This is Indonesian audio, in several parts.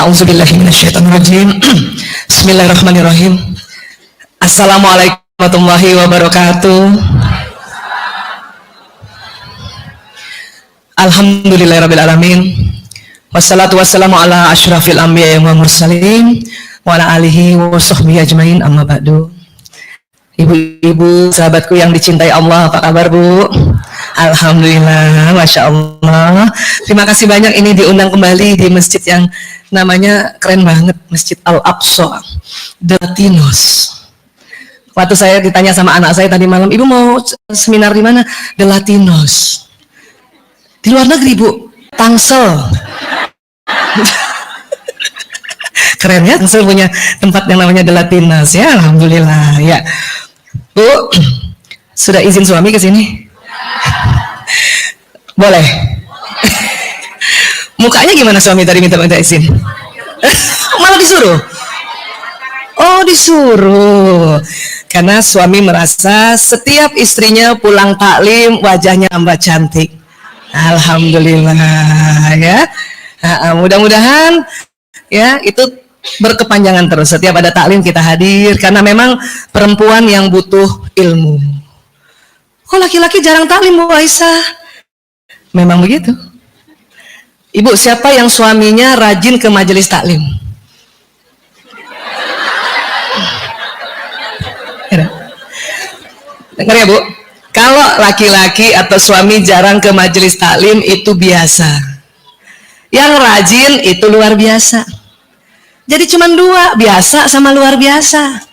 A'udzubillahiminasyaitonirrajim. Bismillahirrahmanirrahim. Assalamualaikum warahmatullahi wabarakatuh. Alhamdulillahirrabbilalamin. Wassalatu wassalamu ala asyrafil anbiya wa mursalin wa ala alihi wa sahbihi ajmain, amma ba'du. Ibu-ibu, sahabatku yang dicintai Allah, apa kabar Bu? Alhamdulillah, Masya Allah. Terima kasih banyak ini diundang kembali di masjid yang namanya keren banget, Masjid Al-Aqsa, The Latinos. Waktu saya ditanya sama anak saya tadi malam, Ibu mau seminar di mana? The Latinos. Di luar negeri Bu, Tangsel. Keren ya, Tangsel punya tempat yang namanya The Latinos ya, Alhamdulillah ya. Bu, sudah izin suami ke sini? Boleh. Mukanya gimana suami tadi minta izin? Malah disuruh. Oh, disuruh. Karena suami merasa setiap istrinya pulang taklim wajahnya tambah cantik. Alhamdulillah ya. Mudah-mudahan ya itu berkepanjangan terus. Setiap ada taklim kita hadir karena memang perempuan yang butuh ilmu. Kok laki-laki jarang taklim Bu Aisyah? Memang begitu. Ibu, siapa yang suaminya rajin ke majelis taklim? Dengar ya Bu, kalau laki-laki atau suami jarang ke majelis taklim itu biasa. Yang rajin itu luar biasa. Jadi cuma dua, biasa sama luar biasa.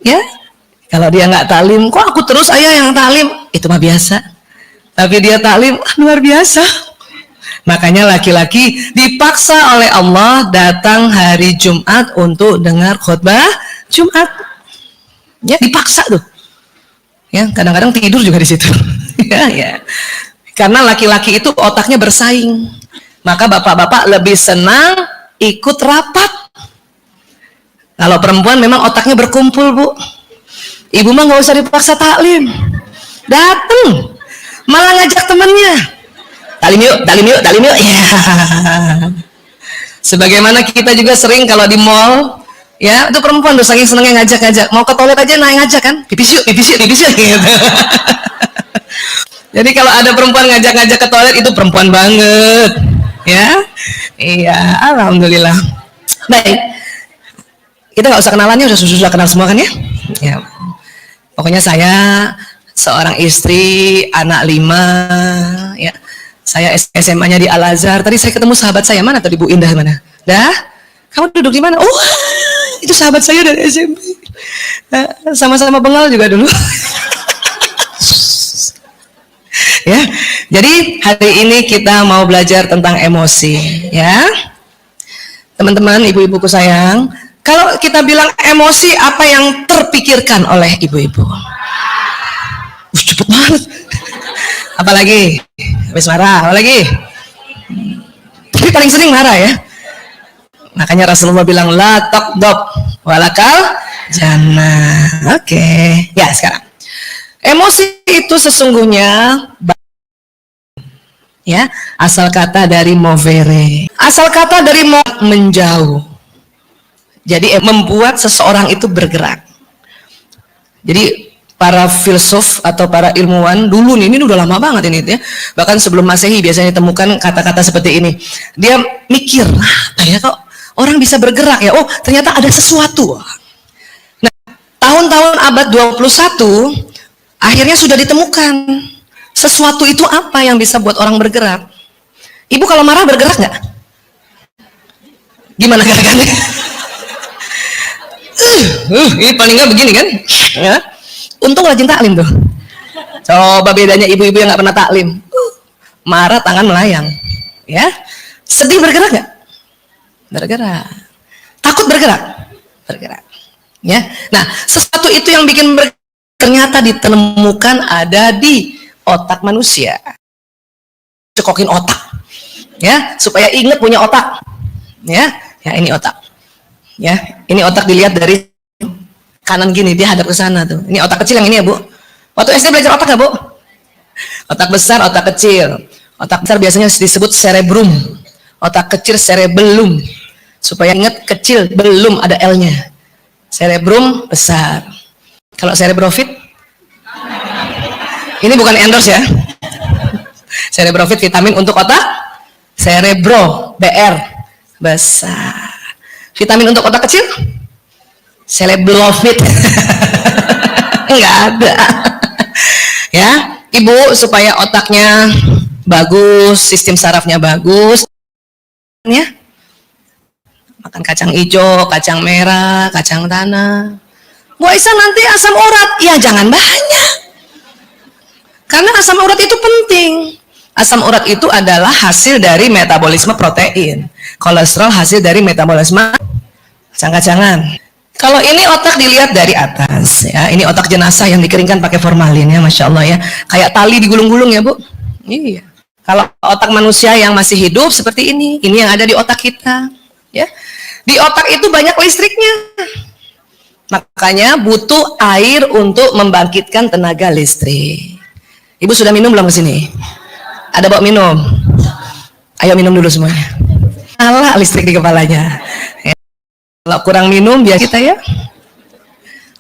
Ya, kalau dia nggak taklim, kok aku terus ayah yang taklim? Itu mah biasa. Tapi dia taklim luar biasa. Makanya laki-laki dipaksa oleh Allah datang hari Jumat untuk dengar khutbah Jumat. Ya, dipaksa tuh. Ya, kadang-kadang tidur juga di situ. ya. Karena laki-laki itu otaknya bersaing. Maka bapak-bapak lebih senang ikut rapat. Kalau perempuan memang otaknya berkumpul, Bu. Ibu mah nggak usah dipaksa taklim. Datang. Malah ngajak temennya, taklim yuk, ya. Sebagaimana kita juga sering kalau di mall, ya, itu perempuan tuh saking senengnya ngajak-ngajak, mau ke toilet aja naik ngajak kan, pipis yuk, gitu. Jadi kalau ada perempuan ngajak-ngajak ke toilet itu perempuan banget, ya. Iya, alhamdulillah. Baik, kita nggak usah kenalannya, sudah kenal semua kan ya? Ya. Pokoknya saya seorang istri, anak 5, ya. Saya SMA-nya di Al-Azhar. Tadi saya ketemu sahabat saya, mana tadi Bu Indah mana? Dah? Kamu duduk di mana? Oh, itu sahabat saya dari SMP. Sama-sama bengal juga dulu. Ya. Jadi hari ini kita mau belajar tentang emosi, ya. Teman-teman, ibu-ibuku sayang, kalau kita bilang emosi, apa yang terpikirkan oleh ibu-ibu? Cepet banget. Apalagi habis marah, apalagi tapi paling sering marah ya. Makanya Rasulullah bilang la taqdab walakal jannah. Oke. Ya, sekarang emosi itu sesungguhnya ya, asal kata dari movere, asal kata dari menjauh. Jadi membuat seseorang itu bergerak. Jadi para filsuf atau para ilmuwan dulu nih, ini udah lama banget ini ya, bahkan sebelum Masehi biasanya ditemukan kata-kata seperti ini. Dia mikir, kayak kok orang bisa bergerak ya, oh ternyata ada sesuatu. Nah, tahun-tahun abad 21 akhirnya sudah ditemukan sesuatu itu apa yang bisa buat orang bergerak. Ibu kalau marah bergerak nggak? Gimana gerakannya? Ini paling nggak begini kan ya. Untung rajin taklim tuh. Coba bedanya ibu-ibu yang nggak pernah taklim. Marah tangan melayang, ya. Sedih bergerak nggak? Bergerak. Takut bergerak? Bergerak. Ya. Nah, sesuatu itu yang bikin ternyata ditemukan ada di otak manusia. Cekokin otak, ya, supaya ingat punya otak. Ya, ini otak. Ya, ini otak dilihat dari kanan gini, dia hadap ke sana tuh. Ini otak kecil yang ini ya Bu. Waktu SD belajar otak nggak Bu? Otak besar, otak kecil. Otak besar biasanya disebut cerebrum. Otak kecil cerebellum. Supaya ingat, kecil, belum ada L-nya. Cerebrum besar. Kalau cerebrofit, ini bukan endorse ya. Cerebrofit vitamin untuk otak, cerebro, BR, besar. Vitamin untuk otak kecil, cerebrofit. Enggak ada. Ya, Ibu, supaya otaknya bagus, sistem sarafnya bagus, ya, makan kacang hijau, kacang merah, kacang tanah. Bu Aisyah, nanti asam urat, ya jangan banyak, karena asam urat itu penting. Asam urat itu adalah hasil dari metabolisme protein, kolesterol hasil dari metabolisme kacang-kacangan. Kalau ini otak dilihat dari atas, ya, ini otak jenazah yang dikeringkan pakai formalin, ya, masya Allah ya, kayak tali digulung-gulung ya Bu. Iya. Kalau otak manusia yang masih hidup seperti ini yang ada di otak kita, ya. Di otak itu banyak listriknya, makanya butuh air untuk membangkitkan tenaga listrik. Ibu sudah minum belum ke sini? Ada bawa minum? Ayo minum dulu semuanya. Nyala listrik di kepalanya. Ya. Kalau kurang minum biar kita ya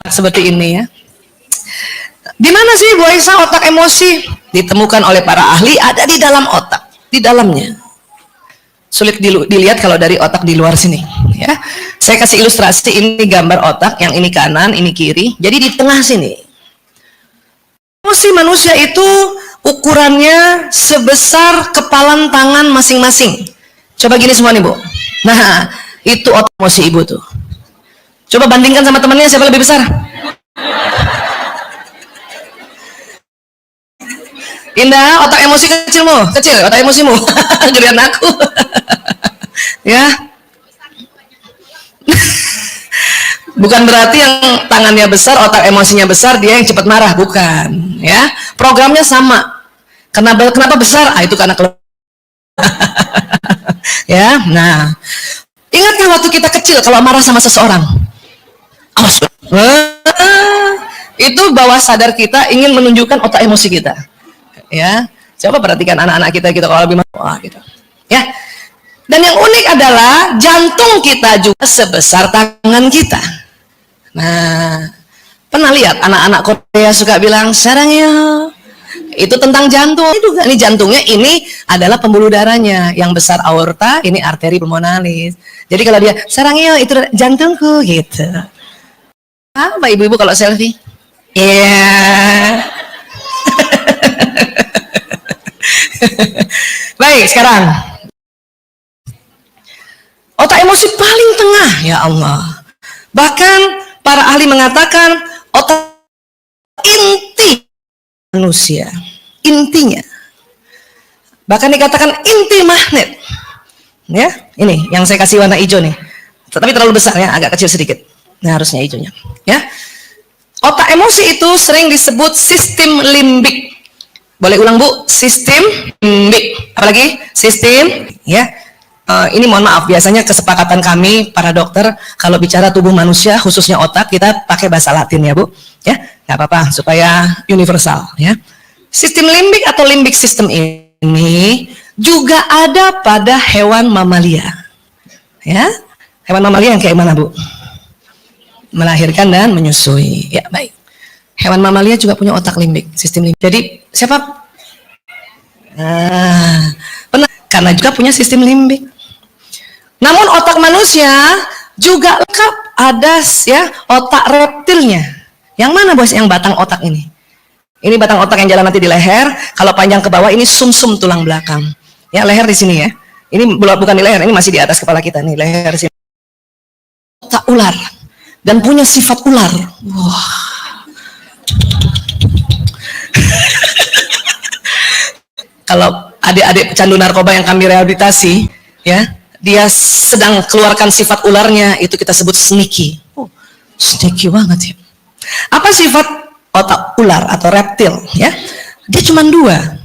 seperti ini ya. Di mana sih Bu Aisyah otak emosi? Ditemukan oleh para ahli ada di dalam otak, di dalamnya. Sulit dilihat kalau dari otak di luar sini ya. Saya kasih ilustrasi, ini gambar otak, yang ini kanan, ini kiri. Jadi di tengah sini. Emosi manusia itu ukurannya sebesar kepalan tangan masing-masing. Coba gini semua nih Bu. Nah, itu otak emosi Ibu tuh. Coba bandingkan sama temannya, siapa lebih besar? Indah, otak emosi kecilmu, kecil, otak emosimu. Gedean aku. Ya. Bukan berarti yang tangannya besar, otak emosinya besar, dia yang cepat marah, bukan. Ya, programnya sama. Kenapa besar? Ah, itu karena ya, nah. Ingatkan waktu kita kecil kalau marah sama seseorang. Awas. Itu bawah sadar kita ingin menunjukkan otak emosi kita. Ya, coba perhatikan anak-anak kita kalau lebih marah gitu. Ya. Dan yang unik adalah jantung kita juga sebesar tangan kita. Nah, pernah lihat anak-anak Korea suka bilang sarangyo? Itu tentang jantung. Ini jantungnya, ini adalah pembuluh darahnya. Yang besar aorta, ini arteri pulmonalis. Jadi kalau dia sarangyo itu jantungku gitu. Apa ibu-ibu kalau selfie? Iya. Yeah. Baik, sekarang otak emosi paling tengah, ya Allah. Bahkan para ahli mengatakan otak inti manusia, intinya. Bahkan dikatakan inti magnet. Ya, ini yang saya kasih warna hijau nih. Tapi terlalu besar ya, agak kecil sedikit. Nah, harusnya hijaunya. Ya. Otak emosi itu sering disebut sistem limbik. Boleh ulang Bu? Sistem limbik. Apalagi? Sistem, ya. Ini mohon maaf, biasanya kesepakatan kami para dokter kalau bicara tubuh manusia khususnya otak kita pakai bahasa Latin ya Bu, ya nggak apa-apa supaya universal ya. Sistem limbik atau limbik sistem ini juga ada pada hewan mamalia, ya. Hewan mamalia yang kayak mana Bu? Melahirkan dan menyusui, ya baik. Hewan mamalia juga punya otak limbik, sistem limbik. Jadi siapa? Nah, pernah karena juga punya sistem limbik. Namun otak manusia juga lengkap, ada ya otak reptilnya. Yang mana Bos yang batang otak ini? Ini batang otak yang jalan nanti di leher. Kalau panjang ke bawah ini sumsum tulang belakang. Ya leher di sini ya. Ini bukan di leher, ini masih di atas kepala kita nih, leher sini. Otak ular dan punya sifat ular. Wah. Kalau adik-adik pecandu narkoba yang kami rehabilitasi, ya. Dia sedang keluarkan sifat ularnya, itu kita sebut sneaky. Oh, sneaky banget ya. Apa sifat otak ular atau reptil? Ya, dia cuma dua,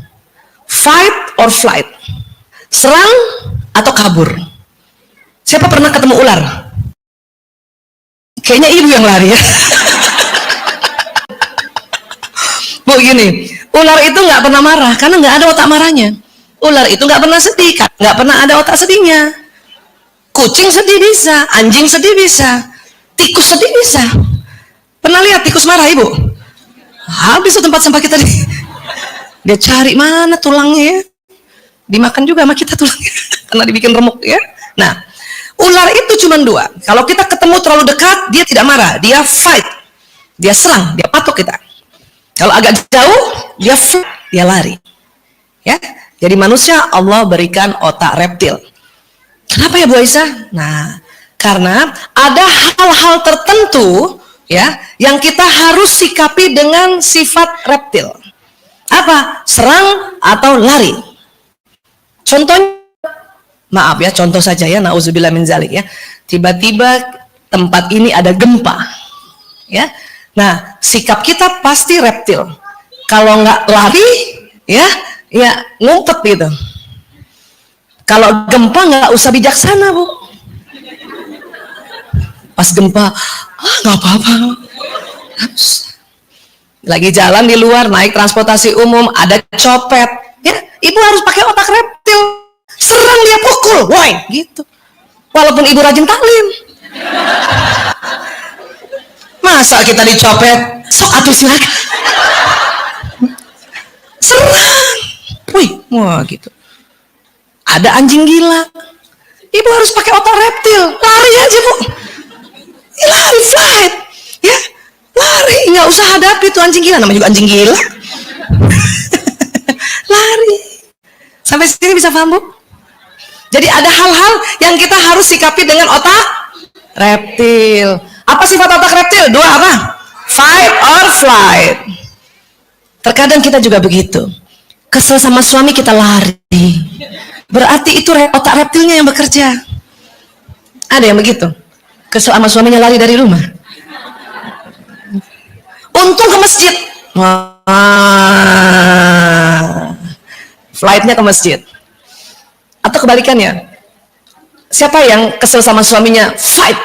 fight or flight, serang atau kabur. Siapa pernah ketemu ular? Kayaknya ibu yang lari ya. Bu gini, ular itu nggak pernah marah karena nggak ada otak marahnya. Ular itu nggak pernah sedih, nggak pernah ada otak sedihnya. Kucing sedih bisa, anjing sedih bisa, tikus sedih bisa. Pernah lihat tikus marah, Ibu? Habis tuh tempat sampah kita nih. Dia cari mana tulangnya ya. Dimakan juga sama kita tulangnya. Karena dibikin remuk ya. Nah, ular itu cuma dua. Kalau kita ketemu terlalu dekat, dia tidak marah. Dia fight. Dia serang, dia patok kita. Kalau agak jauh, dia fight, dia lari. Ya. Jadi manusia Allah berikan otak reptil. Kenapa ya Bu Aisyah? Nah, karena ada hal-hal tertentu ya yang kita harus sikapi dengan sifat reptil. Apa? Serang atau lari. Contohnya, maaf ya, contoh saja ya, nauzubillah min zalik ya. Tiba-tiba tempat ini ada gempa. Ya. Nah, sikap kita pasti reptil. Kalau nggak lari, ya ngumpet gitu. Kalau gempa nggak usah bijaksana Bu. Pas gempa, nggak apa-apa. Lagi jalan di luar, naik transportasi umum, ada copet, ya Ibu harus pakai otak reptil, serang dia, pukul, woi, gitu. Walaupun Ibu rajin taklim. Masa kita dicopet, sok atuh silakan. Serang, wih, wah gitu. Ada anjing gila, Ibu harus pakai otak reptil, lari aja Bu, lari, fight, ya, lari, nggak usah hadapi tuh anjing gila, namanya juga anjing gila. Lari. Sampai sini bisa paham Bu? Jadi ada hal-hal yang kita harus sikapi dengan otak reptil. Apa sifat otak reptil? Dua apa? Fight or flight. Terkadang kita juga begitu. Kesel sama suami kita lari. Berarti itu otak reptilnya yang bekerja. Ada yang begitu. Kesel sama suaminya lari dari rumah. Untung ke masjid. Flightnya ke masjid. Atau kebalikannya, siapa yang kesel sama suaminya? Fight.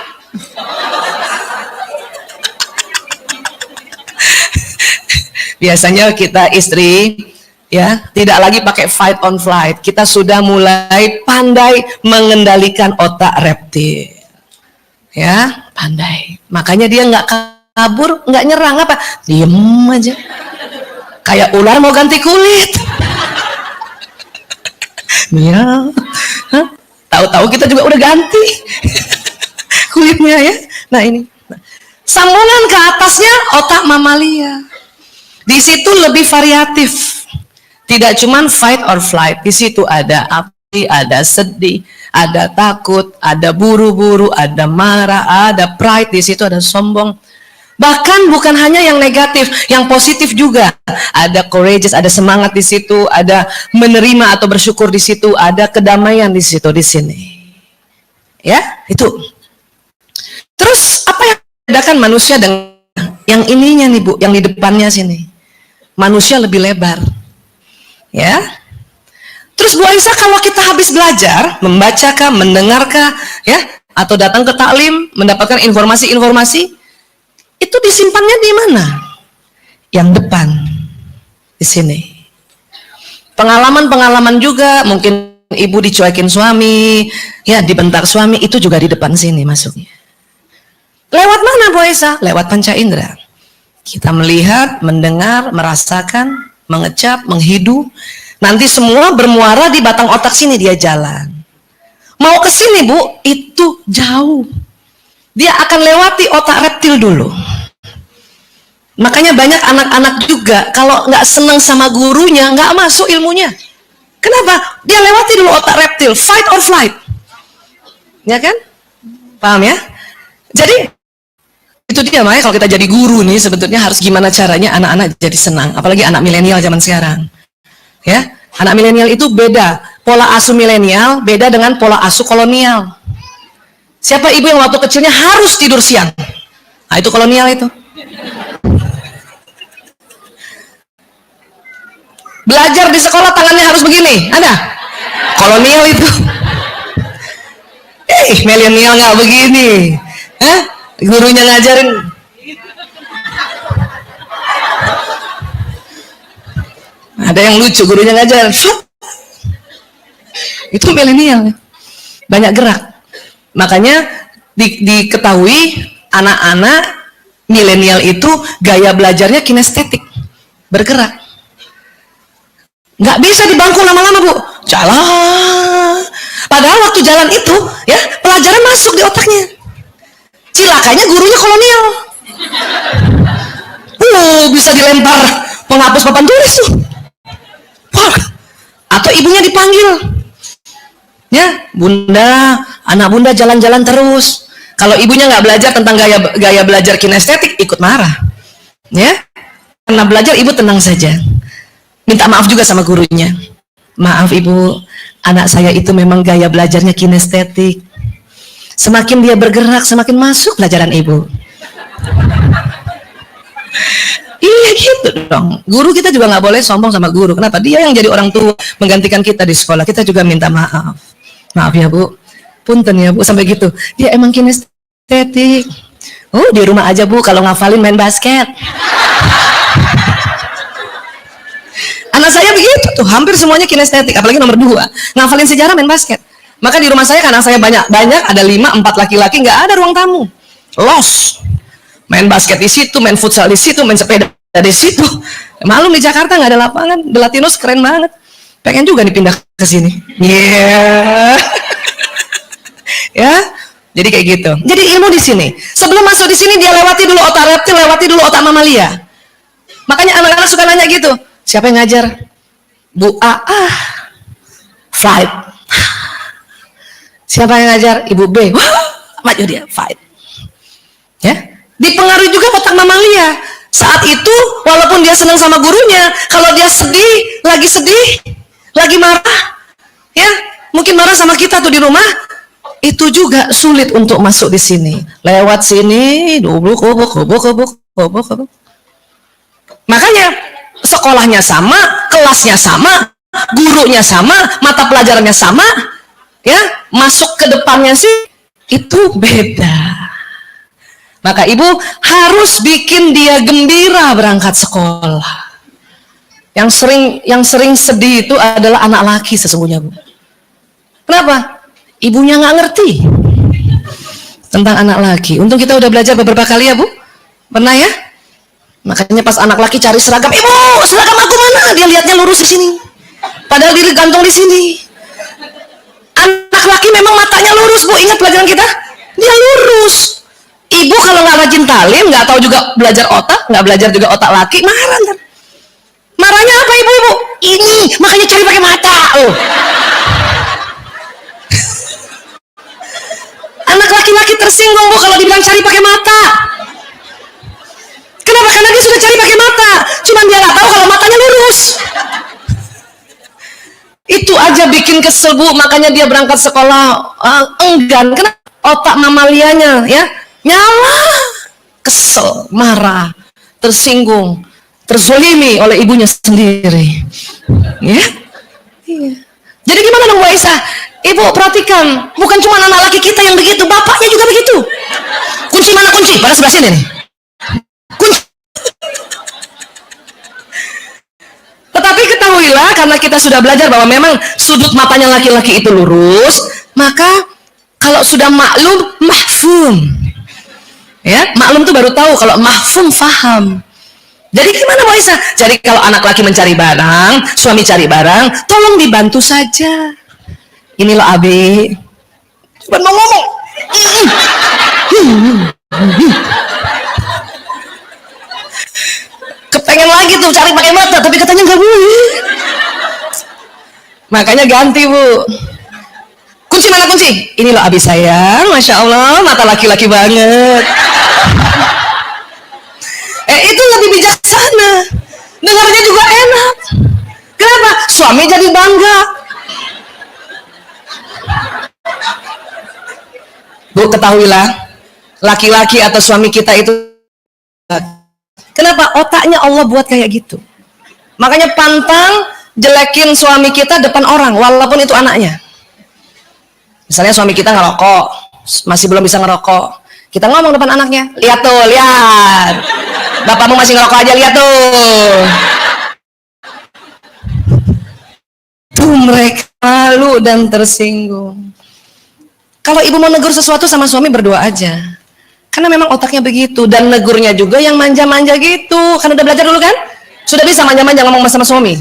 Biasanya kita istri ya tidak lagi pakai fight on flight. Kita sudah mulai pandai mengendalikan otak reptil. Ya, pandai. Makanya dia nggak kabur, nggak nyerang apa? Diem aja. Kayak ular mau ganti kulit. Ya, tahu-tahu kita juga udah ganti kulitnya ya. Nah ini, sambungan ke atasnya otak mamalia. Di situ lebih variatif. Tidak cuman fight or flight. Di situ ada api, ada sedih, ada takut, ada buru-buru, ada marah, ada pride. Di situ ada sombong. Bahkan bukan hanya yang negatif, yang positif juga. Ada courageous, ada semangat di situ, ada menerima atau bersyukur di situ, ada kedamaian di situ, di sini. Ya, itu. Terus apa yang membedakan manusia dengan yang ininya nih Bu, yang di depannya sini? Manusia lebih lebar. Ya. Terus Bu Aisyah, kalau kita habis belajar, membacakah, mendengarkah, ya, atau datang ke taklim, mendapatkan informasi-informasi, itu disimpannya di mana? Yang depan, di sini. Pengalaman-pengalaman juga, mungkin Ibu dicuekin suami, ya dibentak suami, itu juga di depan sini masuknya. Lewat mana Bu Aisyah? Lewat panca indera. Kita melihat, mendengar, merasakan, mengecap, menghidu. Nanti semua bermuara di batang otak sini, dia jalan. Mau ke sini Bu, itu jauh. Dia akan lewati otak reptil dulu. Makanya banyak anak-anak juga kalau nggak senang sama gurunya nggak masuk ilmunya. Kenapa? Dia lewati dulu otak reptil, fight or flight. Ya kan? Paham ya? Jadi itu dia, makanya kalau kita jadi guru nih sebetulnya harus gimana caranya anak-anak jadi senang. Apalagi anak milenial zaman sekarang. Ya, anak milenial itu beda. Pola asuh milenial beda dengan pola asuh kolonial. Siapa ibu yang waktu kecilnya harus tidur siang? Nah, itu kolonial itu. Belajar di sekolah tangannya harus begini, ada? Kolonial itu. Milenial nggak begini. Gurunya ngajarin. Ada yang lucu, gurunya ngajar. Itu milenial. Banyak gerak. Makanya diketahui anak-anak milenial itu gaya belajarnya kinestetik, bergerak. Nggak bisa di bangku lama-lama, Bu. Jalan. Padahal waktu jalan itu, ya, pelajaran masuk di otaknya. Cilakanya gurunya kolonial. Bisa dilempar penghapus papan tulis tuh. Atau ibunya dipanggil. Ya, Bunda, anak Bunda jalan-jalan terus. Kalau ibunya nggak belajar tentang gaya belajar kinestetik, ikut marah. Ya, karena belajar ibu tenang saja. Minta maaf juga sama gurunya. Maaf ibu, anak saya itu memang gaya belajarnya kinestetik. Semakin dia bergerak, semakin masuk pelajaran ibu. Iya gitu dong. Guru kita juga nggak boleh sombong sama guru. Kenapa? Dia yang jadi orang tua menggantikan kita di sekolah. Kita juga minta maaf. Maaf ya Bu, punten ya Bu sampai gitu. Dia emang kinestetik. Di rumah aja Bu kalau ngafalin main basket. Anak saya begitu tuh, hampir semuanya kinestetik. Apalagi nomor 2, ngafalin sejarah main basket. Maka di rumah saya karena saya banyak ada 5, 4 laki-laki, nggak ada ruang tamu. Los. Main basket di situ, main futsal di situ, main sepeda di situ. Malum di Jakarta nggak ada lapangan. The Latinos keren banget. Pengen juga nih pindah ke sini. Ya, jadi kayak gitu. Jadi ilmu di sini. Sebelum masuk di sini dia lewati dulu otak reptil, lewati dulu otak mamalia. Makanya anak-anak suka nanya gitu. Siapa yang ngajar? Bu A. Fight. Siapa yang ngajar? Ibu B. Maju dia, fight. Ya. Dipengaruhi juga otak mamalia. Saat itu walaupun dia senang sama gurunya, kalau dia sedih, lagi marah, ya mungkin marah sama kita tuh di rumah, itu juga sulit untuk masuk di sini. Lewat sini, kubuk. Makanya sekolahnya sama, kelasnya sama, gurunya sama, mata pelajarannya sama, ya masuk ke depannya sih itu beda. Maka ibu harus bikin dia gembira berangkat sekolah. Yang sering sedih itu adalah anak laki sesungguhnya Bu. Kenapa? Ibunya nggak ngerti tentang anak laki. Untung kita udah belajar beberapa kali ya Bu. Pernah ya? Makanya pas anak laki cari seragam, ibu seragam aku mana? Dia lihatnya lurus di sini. Padahal diri gantung di sini. Anak laki memang matanya lurus Bu. Ingat pelajaran kita? Dia lurus. Ibu kalau nggak rajin talim, nggak tahu juga belajar otak, nggak belajar juga otak laki, marah ntar. Marahnya apa ibu-ibu? Ini makanya cari pakai mata. Anak laki-laki tersinggung Bu kalau dibilang cari pakai mata. Kenapa? Karena dia sudah cari pakai mata, cuman dia nggak tahu kalau matanya lurus. Itu aja bikin kesel Bu, makanya dia berangkat sekolah enggan. Kenapa? Otak mamalianya ya nyala, kesel, marah, tersinggung, terzolimi oleh ibunya sendiri. Ya? Iya. Jadi gimana dong Bu Aisyah? Ibu perhatikan, bukan cuma anak laki kita yang begitu, bapaknya juga begitu. Kunci mana kunci? Pada sebelah sini nih. Kunci. Tetapi ketahuilah, karena kita sudah belajar bahwa memang sudut matanya laki-laki itu lurus, maka kalau sudah maklum, mahfum. Ya, maklum tuh baru tahu, kalau mahfum faham. Jadi gimana Bu Aisyah? Jadi kalau anak laki mencari barang, suami cari barang, tolong dibantu saja. Ini loh Abi. Cuma mau ngomong. Kepengen lagi tuh cari pakai mata, tapi katanya nggak boleh. Makanya ganti Bu. Kunci mana kunci? Ini loh Abi sayang, Masya Allah, mata laki-laki banget. Itu lebih bijaksana. Dengarnya juga enak. Kenapa? Suami jadi bangga. Bu, ketahuilah, laki-laki atau suami kita itu, kenapa? Otaknya Allah buat kayak gitu. Makanya pantang jelekin suami kita depan orang, walaupun itu anaknya. Misalnya suami kita ngerokok, masih belum bisa ngerokok, kita ngomong depan anaknya, lihat tuh, lihat, bapakmu masih ngerokok aja, lihat tuh. Tuh mereka malu dan tersinggung. Kalau ibu mau negur sesuatu sama suami, berdoa aja. Karena memang otaknya begitu. Dan negurnya juga yang manja-manja gitu. Kan udah belajar dulu kan? Sudah bisa manja-manja ngomong sama suami?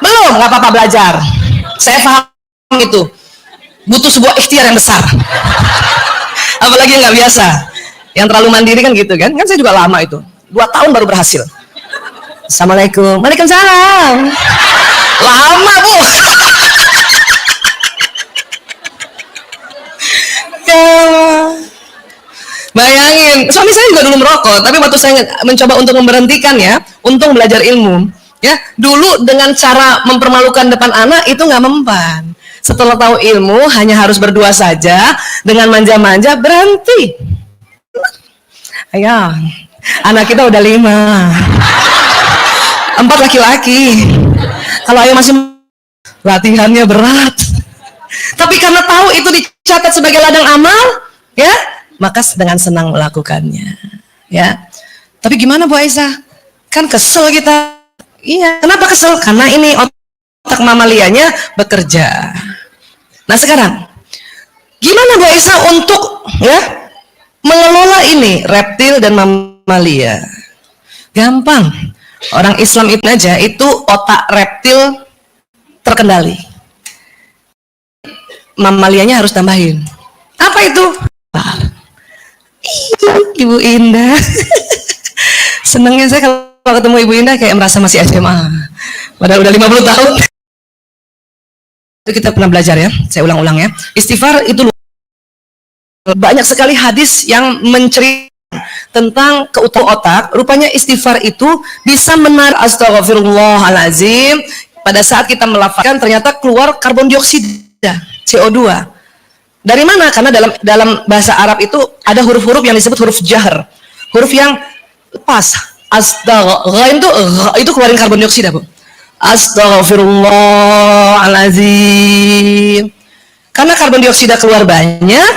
Belum, nggak apa-apa belajar. Saya paham itu. Butuh sebuah ikhtiar yang besar. Apalagi yang nggak biasa. Yang terlalu mandiri kan gitu kan? Kan saya juga lama itu. 2 tahun baru berhasil. Assalamualaikum. Waalaikumsalam. Lama, Bu. Bayangin, suami saya juga dulu merokok, tapi waktu saya mencoba untuk memberhentikan ya, untung belajar ilmu. Ya, dulu dengan cara mempermalukan depan anak itu nggak mempan. Setelah tahu ilmu, hanya harus berdua saja, dengan manja-manja berhenti. Ayo, anak kita udah 5, 4 laki-laki. Kalau ayo masih latihannya berat, tapi karena tahu itu dicatat sebagai ladang amal, ya, maka dengan senang melakukannya, ya. Tapi gimana Bu Aisyah? Kan kesel kita. Iya, kenapa kesel? Karena ini otak mamalianya bekerja. Nah sekarang, gimana Bu Aisyah untuk ya mengelola ini reptil dan mamalia? Gampang. Orang Islam itu aja itu otak reptil terkendali. Mamalianya harus tambahin. Apa itu? Ibu Indah. Senangnya saya kalau ketemu Ibu Indah kayak merasa masih SMA. Padahal udah 50 tahun. Itu kita pernah belajar ya. Saya ulang-ulang ya. Istighfar itu banyak sekali hadis yang menceritakan tentang keutamaan otak. Rupanya istighfar itu bisa menarik astagfirullahalazim. Pada saat kita melafazkan ternyata keluar karbon dioksida, CO2. Dari mana? Karena dalam bahasa Arab itu ada huruf-huruf yang disebut huruf jahr. Huruf yang lepas. Itu keluarin karbon dioksida, Bu. Astaghfirullahalazim. Karena karbon dioksida keluar banyak,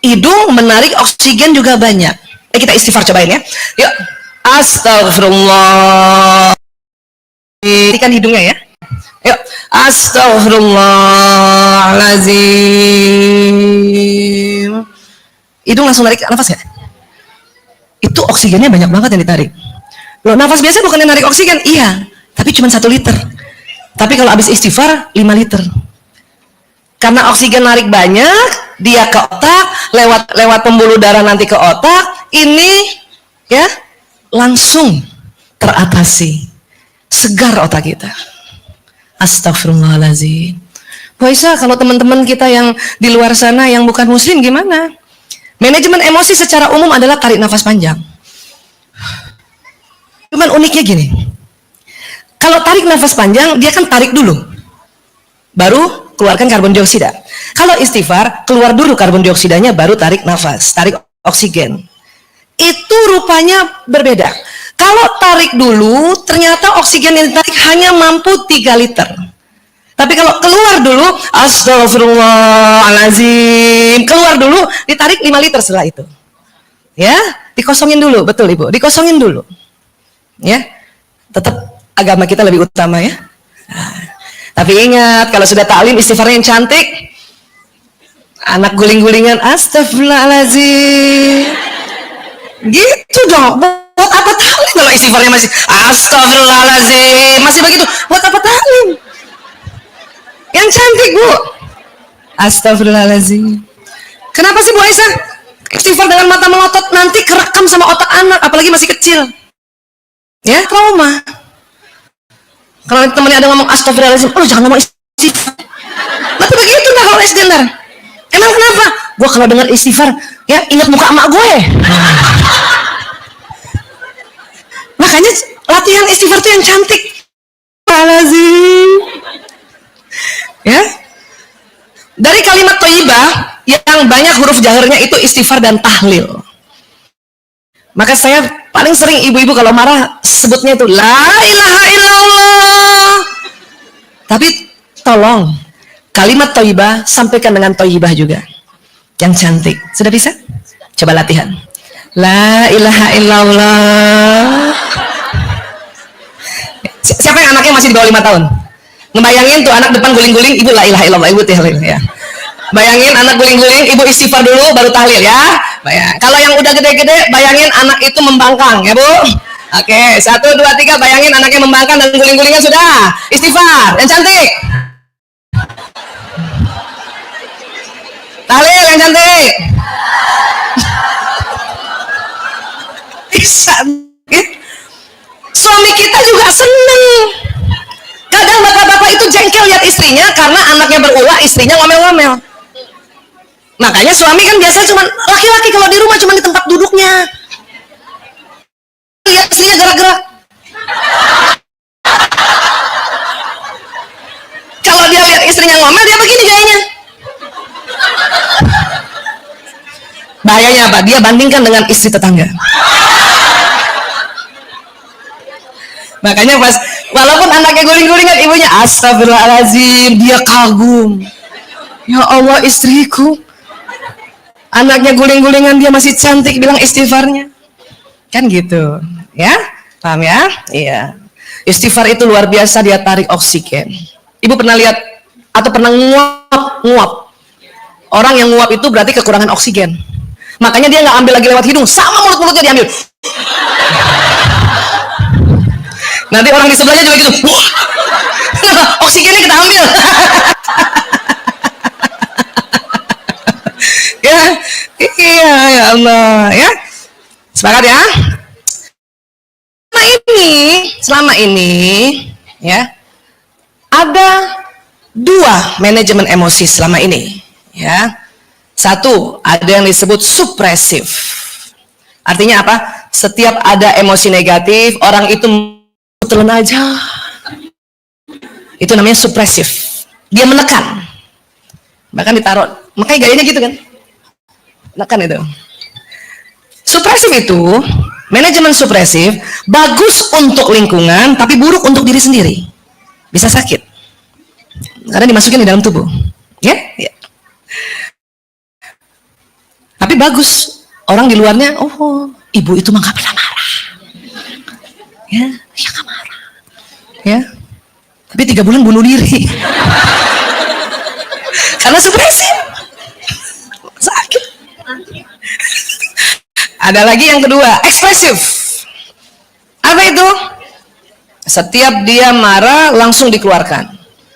hidung menarik oksigen juga banyak. Kita istighfar cobain ya. Yuk. Astaghfirullah. Ikan hidungnya ya. Yuk. Astaghfirullahalazim. Hidung langsung narik nafas ya? Itu oksigennya banyak banget yang ditarik. Loh, nafas biasa bukan yang narik oksigen? Iya, tapi cuma 1 liter. Tapi kalau habis istighfar 5 liter. Karena oksigen narik banyak, dia ke otak, lewat pembuluh darah nanti ke otak, ini ya langsung teratasi. Segar otak kita. Astagfirullahaladzim. Bu Aisyah, kalau teman-teman kita yang di luar sana yang bukan muslim gimana? Manajemen emosi secara umum adalah tarik nafas panjang. Cuman uniknya gini. Kalau tarik nafas panjang, dia kan tarik dulu. Baru keluarkan karbon dioksida. Kalau istighfar, keluar dulu karbon dioksidanya, baru tarik nafas, tarik oksigen. Itu rupanya berbeda. Kalau tarik dulu, ternyata oksigen yang ditarik hanya mampu 3 liter. Tapi kalau keluar dulu, astagfirullahalazim, keluar dulu, ditarik 5 liter setelah itu. Ya, dikosongin dulu, betul Ibu, dikosongin dulu. Ya, tetap agama kita lebih utama ya. Nah, tapi ingat, kalau sudah taklim istighfarnya yang cantik, anak guling-gulingan, astagfirullahalazim. Gitu dong. Buat apa taklim kalau istighfarnya masih astagfirullahalazim, masih begitu? Buat apa taklim? Yang cantik, Bu. Astagfirullahalazim. Kenapa sih Bu Aisyah? Istighfar dengan mata melotot nanti kerekam sama otak anak, apalagi masih kecil. Ya, trauma. Kalau temennya ada ngomong astagfirullahalazim, oh jangan ngomong istighfar. Nanti begitu nggak kalau SD ntar. Emang kenapa? Gue kalau dengar istighfar, ya ingat muka emak gue. Makanya latihan istighfar itu yang cantik. Astagfirullahalazim. Ya, dari kalimat thayyibah yang banyak huruf jaharnya itu istighfar dan tahlil. Maka saya paling sering ibu-ibu kalau marah sebutnya itu la ilaha illallah. Tapi tolong kalimat thayyibah sampaikan dengan thayyibah juga yang cantik. Sudah bisa? Coba latihan. La ilaha illallah. Siapa yang anaknya masih di bawah 5 tahun? Ngebayangin tuh anak depan guling-guling, ibu la ilaha illallah, ibu tahlil ya. Bayangin anak guling-guling, ibu istighfar dulu baru tahlil ya. Kalau yang udah gede-gede, bayangin anak itu membangkang ya bu. Oke, 1, 2, 3, bayangin anaknya membangkang dan guling-gulingnya sudah istighfar. Yang cantik. Tahlil yang cantik. Bisa. Suami kita juga seneng. Kadang bapak-bapak itu jengkel lihat istrinya karena anaknya berulah, istrinya ngomel-ngomel. Makanya suami kan biasanya cuma laki-laki kalau di rumah cuma di tempat duduknya. Lihat istrinya gerak-gerak. Kalau dia lihat istrinya ngomel, dia begini gayanya. Bahayanya apa? Dia bandingkan dengan istri tetangga. Makanya pas walaupun anaknya guling-gulingan, ibunya astagfirullahaladzim, dia kagum. Ya Allah, istriku, anaknya guling-gulingan dia masih cantik, bilang istighfarnya. Kan gitu, ya? Paham ya? Iya. Istighfar itu luar biasa, dia tarik oksigen. Ibu pernah lihat atau pernah nguap? Orang yang nguap itu berarti kekurangan oksigen. Makanya dia nggak ambil lagi lewat hidung, sama mulut-mulutnya diambil. Nanti orang di sebelahnya juga gitu. Oksigennya kita ambil. Ya, iya ya Allah ya. Sepakat ya? Selama ini ya, ada 2 manajemen emosi selama ini ya. 1, ada yang disebut supresif. Artinya apa? Setiap ada emosi negatif, orang itu telan aja. Itu namanya supresif. Dia menekan. Bahkan ditaruh. Makanya gayanya gitu kan. Menekan itu. Supresif itu, manajemen supresif, bagus untuk lingkungan, tapi buruk untuk diri sendiri. Bisa sakit. Karena dimasukin di dalam tubuh. Ya? Ya. Tapi bagus. Orang di luarnya, oh, ibu itu mah gak pernah marah. Ya, ya gak marah. Ya. Tapi 3 bulan bunuh diri. Karena supresif. Sakit. Ada lagi yang kedua, ekspresif. Apa itu? Setiap dia marah langsung dikeluarkan.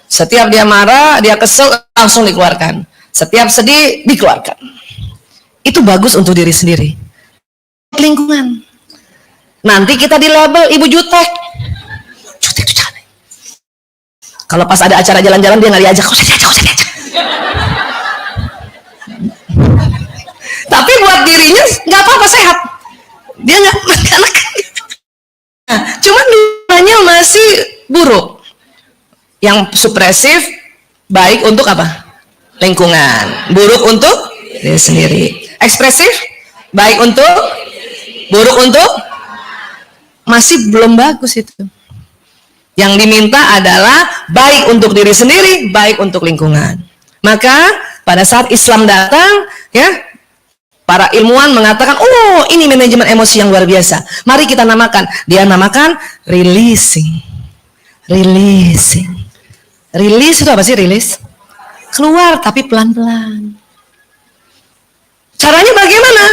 Setiap dia marah, dia kesel langsung dikeluarkan. Setiap sedih dikeluarkan. Itu bagus untuk diri sendiri. Lingkungan. Nanti kita di label ibu jutek. Jutek itu jangan. Kalau pas ada acara jalan-jalan dia nggak diajak, kau diajak. Tapi buat dirinya nggak apa-apa, sehat. Dia nggak anak. Cuman dunianya masih buruk. Yang supresif baik untuk apa? Lingkungan. Buruk untuk diri sendiri. Ekspresif baik untuk, buruk untuk, masih belum bagus itu. Yang diminta adalah baik untuk diri sendiri, baik untuk lingkungan. Maka pada saat Islam datang, ya, para ilmuwan mengatakan, oh ini manajemen emosi yang luar biasa. Mari kita namakan. Dia namakan releasing. Releasing. Release itu apa sih release? Keluar tapi pelan-pelan. Caranya bagaimana?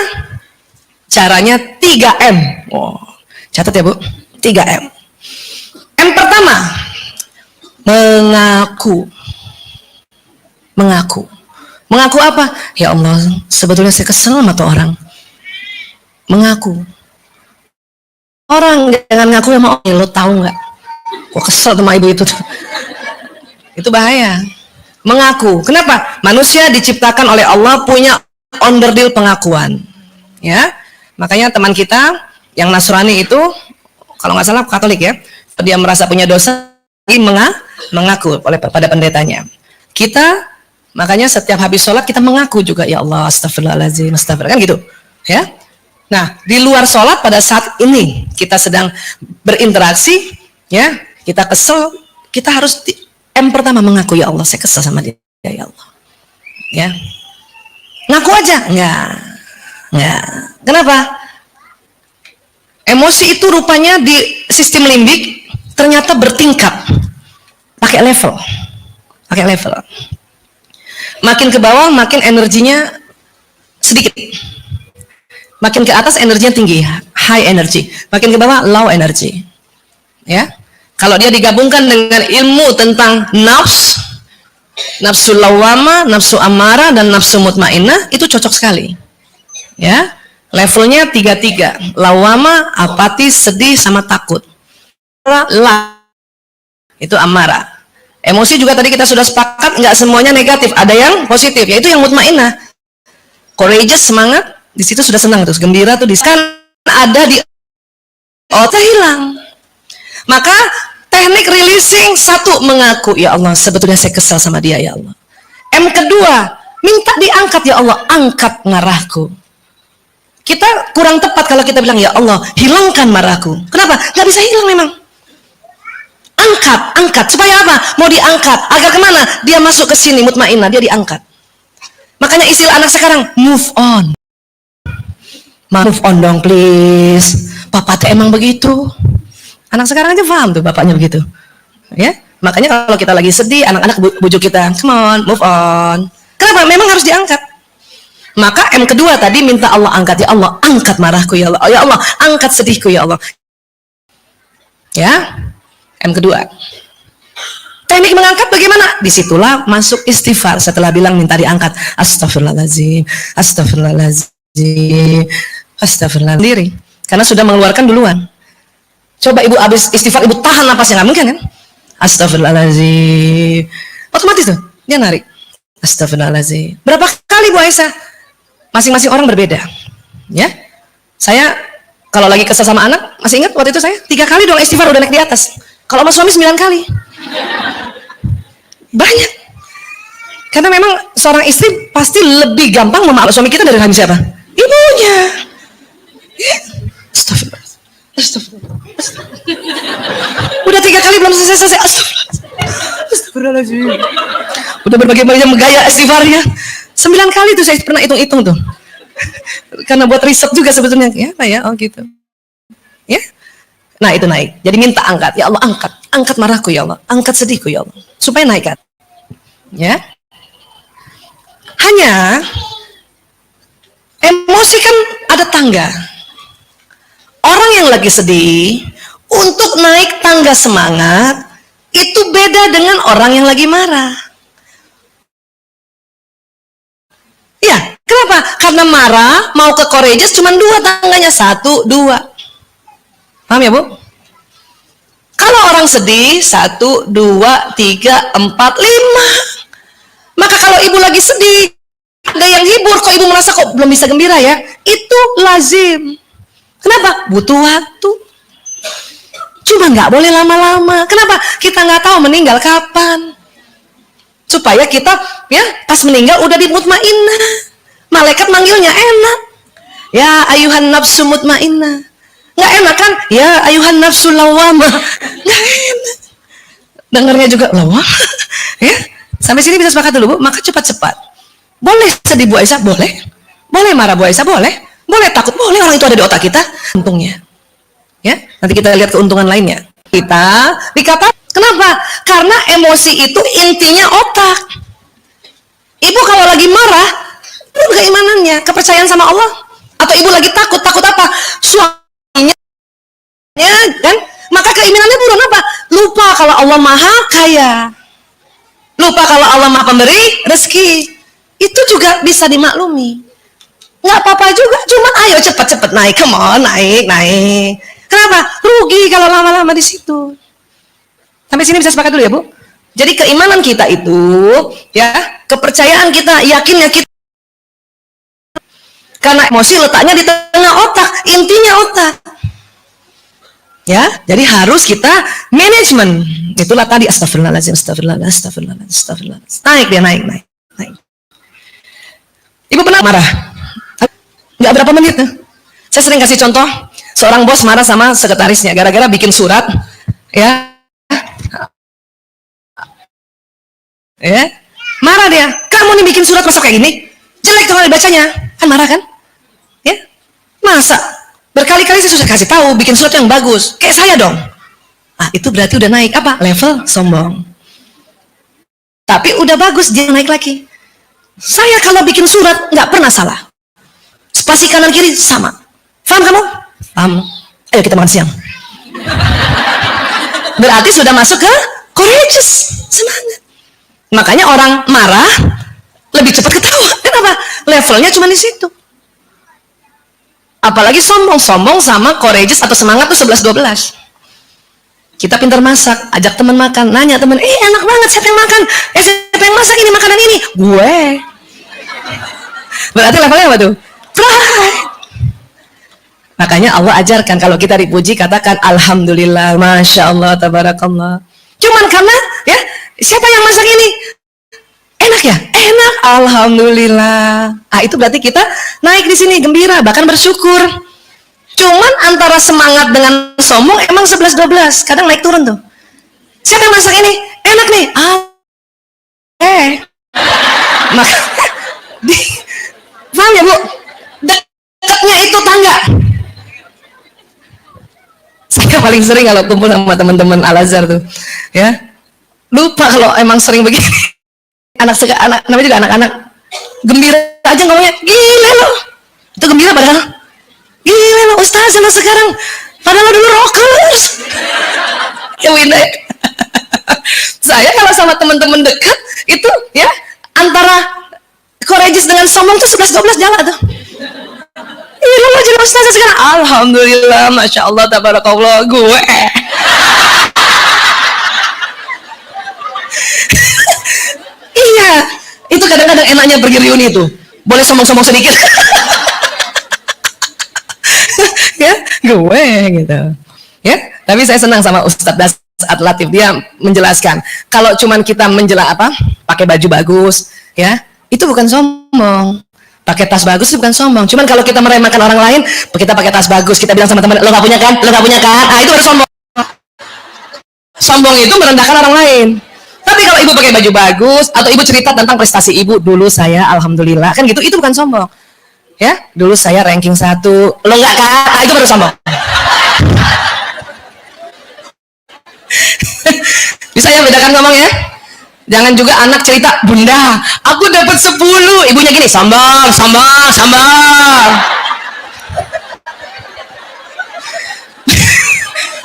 Caranya 3M. Oh, catat ya Bu. 3M. M pertama, mengaku. Mengaku. Mengaku apa? Ya Allah, sebetulnya saya kesel sama tuh orang. Mengaku. Orang jangan ngaku sama orang. Lo tahu nggak? Gua kesel sama ibu itu. Itu bahaya. Mengaku. Kenapa? Manusia diciptakan oleh Allah punya onderdil pengakuan. Ya. Makanya teman kita yang Nasrani itu, kalau nggak salah Katolik ya, dia merasa punya dosa, mengaku pada pendetanya. Kita makanya setiap habis sholat kita mengaku juga, ya Allah, astagfirullahaladzim, astagfirullah, kan gitu, ya. Nah, di luar sholat pada saat ini kita sedang berinteraksi, ya, kita kesel, kita harus M pertama mengaku, ya Allah, saya kesel sama dia, ya Allah, ya. Ngaku aja, enggak. Kenapa? Emosi itu rupanya di sistem limbik ternyata bertingkat, pakai level. Makin ke bawah makin energinya sedikit, makin ke atas energinya tinggi, high energy, makin ke bawah low energy. Ya, kalau dia digabungkan dengan ilmu tentang nafsu lawama, nafsu amara, dan nafsu mutmainnah, itu cocok sekali. Ya, levelnya 3-3, lawama, apatis, sedih, sama takut. Itu amara. Emosi juga tadi kita sudah sepakat, nggak semuanya negatif, ada yang positif, yaitu yang mutmainnah. Courageous, semangat, di situ sudah senang terus, gembira tuh di kan ada di otak hilang. Maka teknik releasing, satu, mengaku, ya Allah, sebetulnya saya kesal sama dia, ya Allah. Kedua, minta diangkat, ya Allah, angkat marahku. Kita kurang tepat kalau kita bilang, ya Allah, hilangkan marahku. Kenapa? Nggak bisa hilang memang. Angkat, supaya apa? Mau diangkat, agar kemana? Dia masuk ke sini, mutmainnah, dia diangkat. Makanya istilah anak sekarang, move on. Move on dong please. Papa teh emang begitu. Anak sekarang aja paham tuh bapaknya begitu. Ya, makanya kalau kita lagi sedih, anak-anak bujuk kita, come on, move on. Kenapa? Memang harus diangkat. Maka kedua tadi minta Allah angkat, ya Allah, angkat marahku, ya Allah. Oh, ya Allah, angkat sedihku, ya Allah. Ya. Kedua, teknik mengangkat bagaimana? Disitulah masuk istighfar setelah bilang minta diangkat. Astagfirullahaladzim, astagfirullahaladzim, astagfirullahaladzim. Diri, karena sudah mengeluarkan duluan. Coba ibu habis istighfar, ibu tahan napasnya, nggak mungkin kan? Astagfirullahaladzim, otomatis tuh dia narik. Astagfirullahaladzim. Berapa kali Bu Aisyah? Masing-masing orang berbeda. Ya, saya kalau lagi kesel sama anak, masih ingat waktu itu saya 3 kali doang istighfar udah naik di atas. Kalau sama suami 9 kali. Banyak. Karena memang seorang istri pasti lebih gampang memaafkan suami kita dari siapa? Ibunya. Astagfirullah. Astagfirullah. Udah 3 kali belum selesai. Astagfirullahaladzim. Udah berbagai macam gaya istighfarnya. 9 kali tuh saya pernah hitung-hitung tuh. Karena buat riset juga sebetulnya. Ya, oh gitu. Ya. Nah itu naik, jadi minta angkat, ya Allah angkat marahku, ya Allah, angkat sedihku, ya Allah, supaya naik kan, ya. Hanya emosi kan ada tangga. Orang yang lagi sedih untuk naik tangga semangat itu beda dengan orang yang lagi marah. Ya, kenapa? Karena marah mau ke courageous cuma 2 tangganya, 1, 2. Paham ya Bu? Kalau orang sedih 1, 2, 3, 4, 5. Maka kalau ibu lagi sedih, ada yang hibur, kok ibu merasa kok belum bisa gembira ya? Itu lazim. Kenapa? Butuh waktu. Cuma nggak boleh lama-lama. Kenapa? Kita nggak tahu meninggal kapan. Supaya kita ya pas meninggal udah di mutmainnah. Malaikat manggilnya enak. Ya ayuhan nafsu mutmainnah. Nggak enak kan? Ya ayuhan nafsu lawamah. Nggak enak. Dengarnya juga lawamah. Ya, sampai sini bisa sepakat dulu Bu. Maka cepat-cepat. Boleh sedih Bu Aisyah? Boleh. Boleh marah Bu Aisyah? Boleh. Boleh takut? Boleh. Orang itu ada di otak kita. Untungnya. Ya, nanti kita lihat keuntungan lainnya. Kita dikatakan kenapa? Karena emosi itu intinya otak. Ibu kalau lagi marah, itu keimanannya, kepercayaan sama Allah. Atau ibu lagi takut apa? Ya kan, maka keimanannya buron apa? Lupa kalau Allah maha kaya, lupa kalau Allah maha pemberi rezeki. Itu juga bisa dimaklumi, nggak apa-apa juga, cuman ayo cepat-cepat naik, come on, naik. Kenapa? Rugi kalau lama-lama di situ. Sampai sini bisa sepakat dulu ya Bu. Jadi keimanan kita itu ya, kepercayaan kita, yakinnya kita, karena emosi letaknya di tengah otak, intinya otak. Ya, jadi harus kita manajemen. Itulah tadi astagfirullahaladzim. Naik dia, naik. Ibu pernah marah? Nggak berapa menit. Saya sering kasih contoh, seorang bos marah sama sekretarisnya gara-gara bikin surat, ya. Marah dia. Kamu nih bikin surat masa kayak gini? Jelek tuh kalau dibacanya. Kan marah kan? Ya. Masa? Berkali-kali saya sudah kasih tahu bikin surat yang bagus, kayak saya dong. Itu berarti udah naik apa? Level sombong. Tapi udah bagus dia naik lagi. Saya kalau bikin surat nggak pernah salah. Spasi kanan kiri sama. Paham kamu? Paham. Ayo kita makan siang. Berarti sudah masuk ke courageous, semangat. Makanya orang marah lebih cepat ketawa. Kenapa? Levelnya cuma di situ. Apalagi sombong sama courageous atau semangat tuh 11-12. Kita pintar masak, ajak teman makan, nanya teman, enak banget, siapa yang makan? Siapa yang masak ini makanan ini? Gue. Berarti levelnya apa tuh? Pride. Makanya Allah ajarkan kalau kita dipuji katakan alhamdulillah, masya Allah, tabarakallah. Cuman karena ya siapa yang masak ini? Enak ya? Enak, alhamdulillah. Ah itu berarti kita naik di sini gembira, bahkan bersyukur. Cuman antara semangat dengan sombong emang 11-12, kadang naik turun tuh. Siapa yang masak ini? Enak nih. Maka paham ya Bu? Dekatnya itu tangga. Saya paling sering kalau kumpul sama teman-teman Al-Azhar tuh, ya lupa kalau emang sering begini. Anak namanya juga anak-anak gembira aja ngomongnya, gila loh. Itu gembira padahal gila loh Ustaz sama sekarang. Padahal dulu rockers. Ya Winda. Saya kalau sama teman-teman dekat itu ya antara courageous dengan sombong tuh 11-12 jalan tuh. Gila loh jadi Ustaz sekarang. Alhamdulillah, masya Allah, tabarakallah gue. Iya, itu kadang-kadang enaknya pergi reuni itu. Boleh sombong-sombong sedikit. Ya, gue gitu. Ya, tapi saya senang sama Ustadz Dasat Latif, dia menjelaskan kalau cuman kita pakai baju bagus, ya, itu bukan sombong. Pakai tas bagus itu bukan sombong. Cuman kalau kita meremehkan orang lain, kita pakai tas bagus, kita bilang sama teman, lo gak punya kan? Lo gak punya kan? Ah, itu baru sombong. Sombong itu merendahkan orang lain. Tapi kalau ibu pakai baju bagus atau ibu cerita tentang prestasi ibu, dulu saya alhamdulillah kan gitu, itu bukan sombong. Ya, dulu saya ranking 1. Lo enggak kan? Ah, itu baru sombong. Bisa ya bedakan ngomong ya? Jangan juga anak cerita, "Bunda, aku dapat 10." Ibunya gini, "Sombong, sombong, sombong."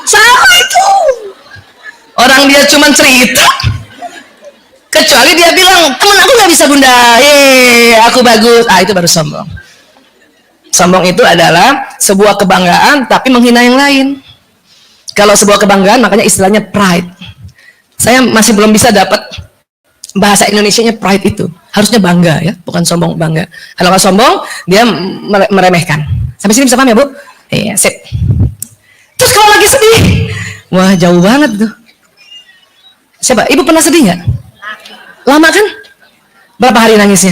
Sama itu. Orang dia cuma cerita. Kecuali dia bilang, "Temen aku nggak bisa Bunda, aku bagus." Ah itu baru sombong. Sombong itu adalah sebuah kebanggaan tapi menghina yang lain. Kalau sebuah kebanggaan makanya istilahnya pride. Saya masih belum bisa dapat bahasa Indonesianya pride itu. Harusnya bangga ya, bukan sombong, bangga. Kalau nggak sombong dia meremehkan. Sampai sini bisa paham ya Bu? Iya, sip. Terus kalau lagi sedih, wah jauh banget tuh. Siapa? Ibu pernah sedih nggak? Lama kan? Berapa hari nangisnya?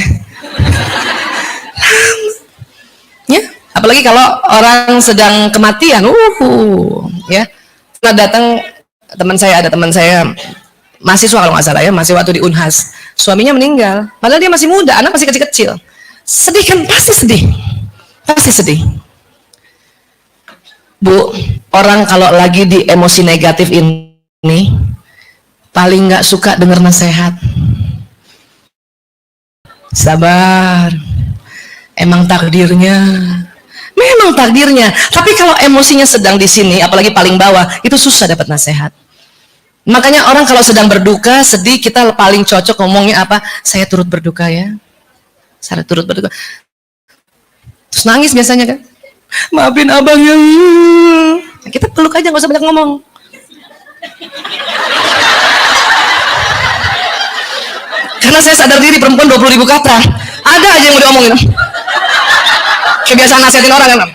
Ya, apalagi kalau orang sedang kematian, ya. Pernah datang ada teman saya mahasiswa kalau nggak salah ya, masih waktu di Unhas. Suaminya meninggal, padahal dia masih muda, anak masih kecil-kecil. Sedih kan? Pasti sedih. Pasti sedih. Bu, orang kalau lagi di emosi negatif ini paling nggak suka dengar nasihat. Sabar, emang takdirnya. Memang takdirnya. Tapi kalau emosinya sedang di sini, apalagi paling bawah, itu susah dapat nasihat. Makanya orang kalau sedang berduka, sedih, kita paling cocok ngomongnya apa? Saya turut berduka ya. Saya turut berduka. Terus nangis biasanya kan? Maafin abang ya. Kita peluk aja, nggak usah banyak ngomong. Karena saya sadar diri perempuan 20.000 kata. Ada aja yang mau diomongin. Kebiasaan nasihatin orang kan.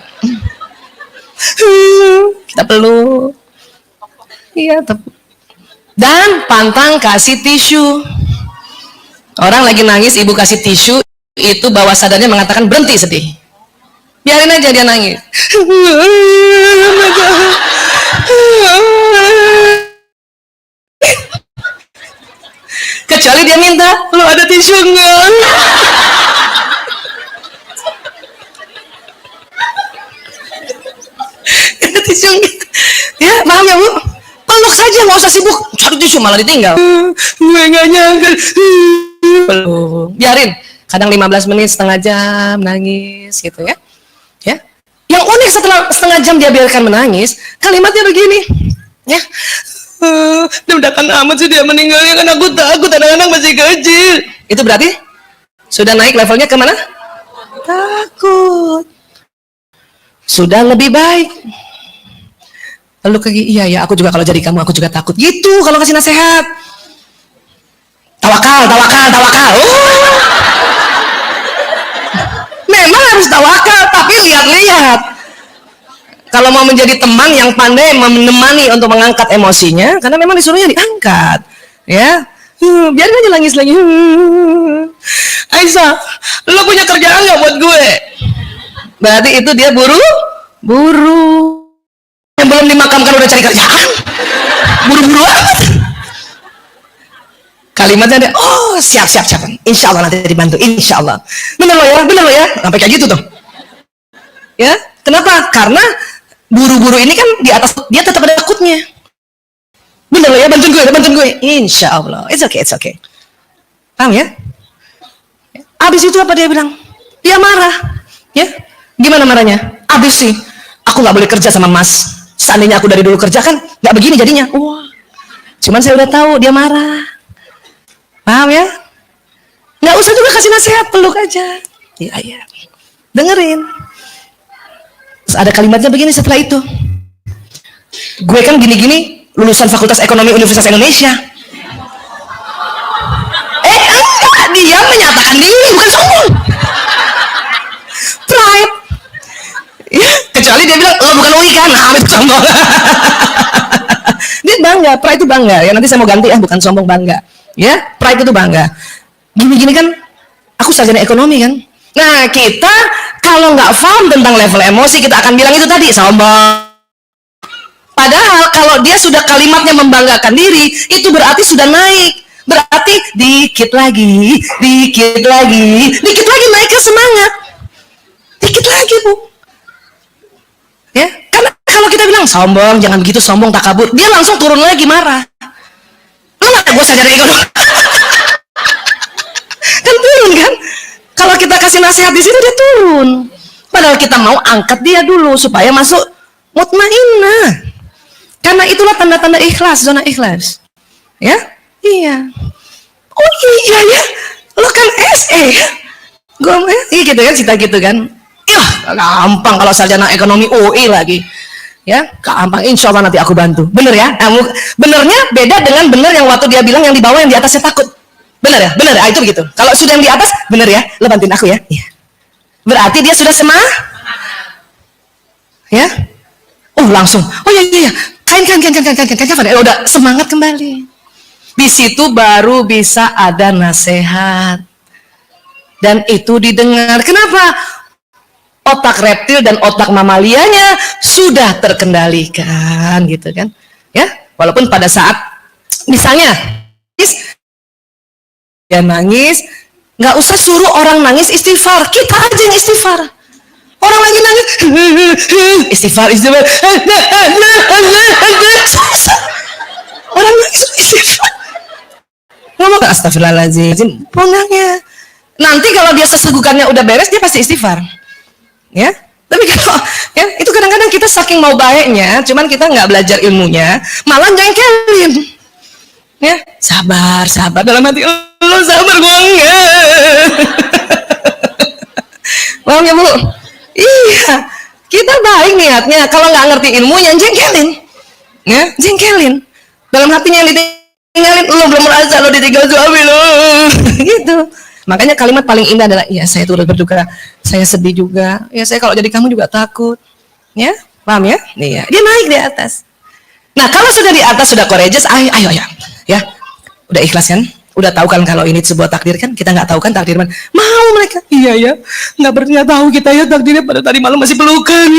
Kita peluk. Iya, dan pantang kasih tisu. Orang lagi nangis, ibu kasih tisu, itu bawah sadarnya mengatakan berhenti sedih. Biarin aja dia nangis. Kecuali dia minta, "Lo ada tisu enggak?" Ada tisu enggak? Ya, paham ya Bu? Peluk saja, nggak usah sibuk cari tisu malah ditinggal. Gue nggak nyangka. belum. Biarin. Kadang 15 menit, setengah jam nangis gitu ya. Ya. Yang unik setelah setengah jam dia biarkan menangis, kalimatnya begini. Ya. Dadakan amat sih dia meninggalnya, kan aku takut, anak-anak masih kecil. Itu berarti sudah naik levelnya kemana? Takut. Sudah lebih baik. Lalu iya ya, aku juga kalau jadi kamu aku juga takut. Gitu kalau kasih nasihat. Tawakal. Memang harus tawakal, tapi lihat-lihat. Kalau mau menjadi teman yang pandai menemani untuk mengangkat emosinya, karena memang disuruhnya diangkat, ya. Biarin aja nangis lagi. Aisyah, lo punya kerjaan nggak buat gue? Berarti itu dia buru. Yang belum dimakamkan udah cari kerjaan. Buru-buru amat. Kalimatnya ada, oh siap. Insya Allah nanti dibantu, insya Allah. Bener lo ya. Sampai kayak gitu tuh. Ya, kenapa? Karena buru-buru ini kan di atas, dia tetap ada takutnya. Bener lo ya, bantuin gue. Insya Allah, it's okay. Paham ya? Abis itu apa dia bilang? Dia marah. Ya, gimana marahnya? Abis sih, aku nggak boleh kerja sama Mas. Seandainya aku dari dulu kerja kan nggak begini jadinya. Wah, cuman saya udah tahu dia marah. Paham ya? Nggak usah juga kasih nasihat, peluk aja. Iya. Dengerin. Terus ada kalimatnya begini setelah itu. Gue kan gini-gini lulusan Fakultas Ekonomi Universitas Indonesia. Enggak, dia menyatakan diri, bukan sombong. Pride. Ya, kecuali dia bilang, lo bukan UI kan? Nah, itu sombong. Dia bangga, pride itu bangga. Ya nanti saya mau ganti bukan sombong, bangga. Ya, pride itu bangga. Gini-gini kan, aku sarjana ekonomi kan. Nah, kita kalau nggak paham tentang level emosi, kita akan bilang itu tadi sombong. Padahal kalau dia sudah kalimatnya membanggakan diri, itu berarti sudah naik. Berarti dikit lagi naik ke semangat. Dikit lagi, Bu. Ya, karena kalau kita bilang sombong, jangan begitu, sombong, takabur, dia langsung turun lagi marah. Lo nggak gue sarjana ekonomi? Kan turun kan? Kalau kita kasih nasihat di situ dia turun. Padahal kita mau angkat dia dulu supaya masuk mutmainnah. Karena itulah tanda-tanda ikhlas, zona ikhlas. Ya? Iya. Oh iya ya. Lo kan SE. Gue gitu kan, cita gitu kan. Yah, gampang kalau sarjana ekonomi UI lagi. Ya, gampang, insya Allah nanti aku bantu. Bener ya? Benernya beda dengan bener yang waktu dia bilang yang di bawah, yang di atasnya takut. Bener ya? Bener, itu begitu. Kalau sudah yang di atas, bener ya? Lo bantuin aku ya? Iya. Berarti dia sudah semangat. Ya? Oh langsung. Oh iya. Kain. Udah semangat kembali. Di situ baru bisa ada nasihat. Dan itu didengar. Kenapa? Otak reptil dan otak mamalianya sudah terkendalikan, gitu kan? Ya, walaupun pada saat misalnya dia nangis, nggak usah suruh orang nangis istighfar, kita aja yang istighfar. Orang lagi nangis, istighfar. Orang nangis istighfar. Ngomong astagfirullahaladzim, pulangnya. Nanti kalau dia sesegukannya udah beres, dia pasti istighfar. Ya, tapi kalau ya itu kadang-kadang kita saking mau baiknya, cuman kita nggak belajar ilmunya, malah jengkelin. Ya, sabar dalam hati, lo sabar, gue enggak. Paham ya, Bu? Iya, kita baik niatnya, kalau nggak ngerti ilmunya jengkelin. Ya, jengkelin. Dalam hatinya yang ditinggalin, lo belum merasa lo ditinggal suami lo. Gitu. Makanya kalimat paling indah adalah, ya saya turut berduka, saya sedih juga, ya saya kalau jadi kamu juga takut. Ya, paham ya? Nih ya, dia naik di atas. Nah, kalau sudah di atas, sudah courageous, ayo ya, udah ikhlas kan? Udah tahu kan kalau ini sebuah takdir kan? Kita nggak tahu kan takdir mana? Mau mereka? Iya ya, nggak pernah tahu kita ya takdirnya pada tadi malam masih pelukan.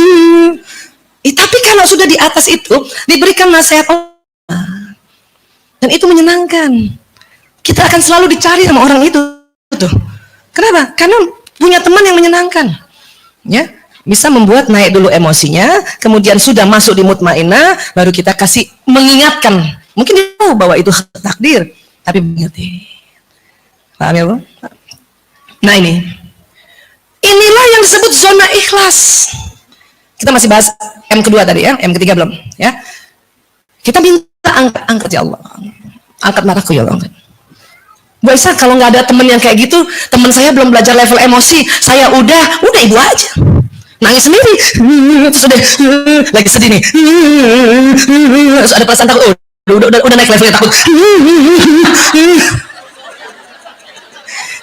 Tapi kalau sudah di atas itu diberikan nasihat dan itu menyenangkan. Kita akan selalu dicari sama orang itu. Tuh. Kenapa? Karena punya teman yang menyenangkan. Ya, bisa membuat naik dulu emosinya, kemudian sudah masuk di mutmainnah, baru kita kasih mengingatkan. Mungkin dia tahu bahwa itu takdir, tapi mengerti. Paham ya Bu? Nah inilah yang disebut zona ikhlas. Kita masih bahas M kedua tadi ya, M ketiga belum ya. Kita minta angkat ya Allah, angkat mataku ya Allah. Bu Aisyah, kalau nggak ada temen yang kayak gitu, temen saya belum belajar level emosi, saya udah ibu aja nangis sendiri, terus lagi sedih nih, terus ada perasaan takut, udah naik levelnya takut.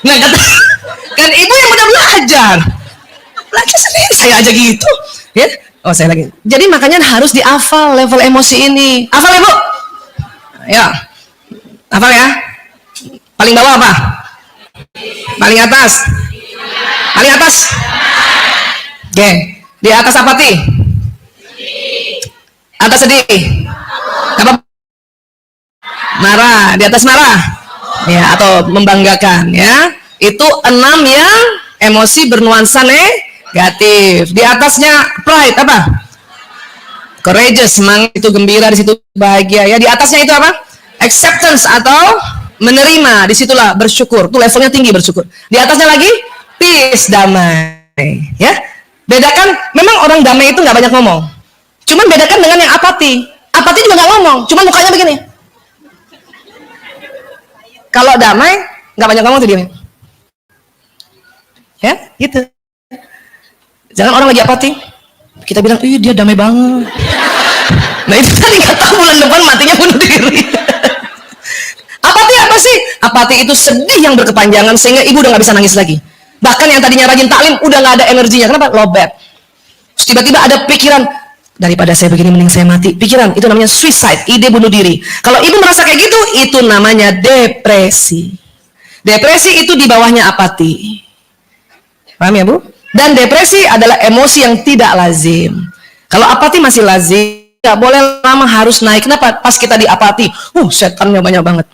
Nah kan ibu yang udah belajar sendiri, saya aja gitu ya. Oh saya lagi, jadi makanya harus dihafal level emosi ini. Hafal ya Bu ya, hafal ya. Paling bawah apa? Paling atas? Paling atas? Oke, di atas apa ti? Atas sedih? Apa? Marah, di atas marah? Ya, atau membanggakan ya. Itu 6 yang emosi bernuansa negatif. Di atasnya pride apa? Courageous, semangat, itu gembira, di situ bahagia ya. Di atasnya itu apa? Acceptance atau menerima, disitulah bersyukur, tuh levelnya tinggi bersyukur. Di atasnya lagi peace, damai ya. Bedakan, memang orang damai itu nggak banyak ngomong, cuman bedakan dengan yang apati juga nggak ngomong, cuman mukanya begini. Kalau damai nggak banyak ngomong tuh dia ya gitu. Jangan orang lagi apati kita bilang ih dia damai banget, nah itu tadi nggak tahu bulan depan matinya bunuh diri. Apati apa sih? Apati itu sedih yang berkepanjangan sehingga ibu udah nggak bisa nangis lagi. Bahkan yang tadinya rajin taklim udah nggak ada energinya. Kenapa? Low bad. Terus tiba-tiba ada pikiran, daripada saya begini mending saya mati. Pikiran itu namanya suicide, ide bunuh diri. Kalau ibu merasa kayak gitu, itu namanya depresi. Depresi itu di bawahnya apati. Paham ya Bu? Dan depresi adalah emosi yang tidak lazim. Kalau apati masih lazim, nggak boleh lama, harus naik. Kenapa? Pas kita di apati, setannya banyak banget.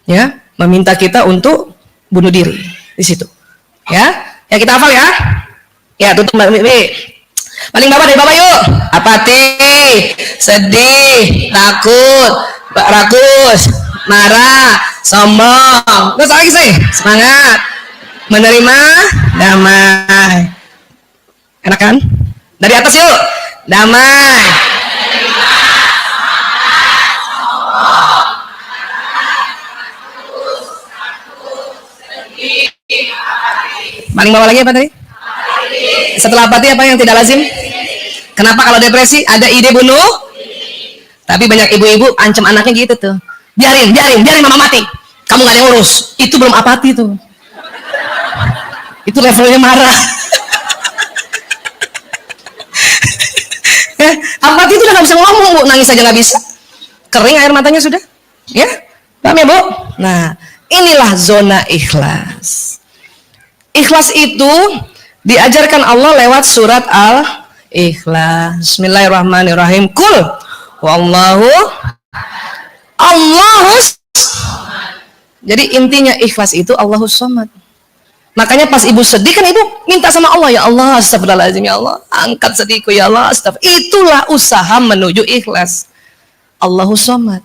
Ya, meminta kita untuk bunuh diri di situ. Ya kita hafal ya. Ya, tutup Mbak Bibi. Paling bawah dari bawah yuk. Apati, sedih, takut, rakus, marah, sombong. Terus lagi sih, semangat, menerima, damai. Enak kan? Dari atas yuk. Damai. Paling bawah lagi apa tadi? Setelah apati apa yang tidak lazim? Kenapa kalau depresi ada ide bunuh? Tapi banyak ibu-ibu ancam anaknya gitu tuh. Biarin mama mati. Kamu gak ada yang urus. Itu belum apati tuh. Itu levelnya marah. Apati itu udah gak bisa ngomong Bu, nangis aja gak bisa. Kering air matanya sudah. Ya, paham ya Bu? Nah, inilah zona ikhlas. Ikhlas itu diajarkan Allah lewat surat Al-Ikhlas. Bismillahirrahmanirrahim. Kul wallahu Allahus. Jadi intinya ikhlas itu Allahus Samad. Makanya pas ibu sedih kan ibu minta sama Allah, ya Allah, astagfirullahaladzim, ya Allah, angkat sedihku ya Allah, astagfirullah. Itulah usaha menuju ikhlas. Allahus Samad.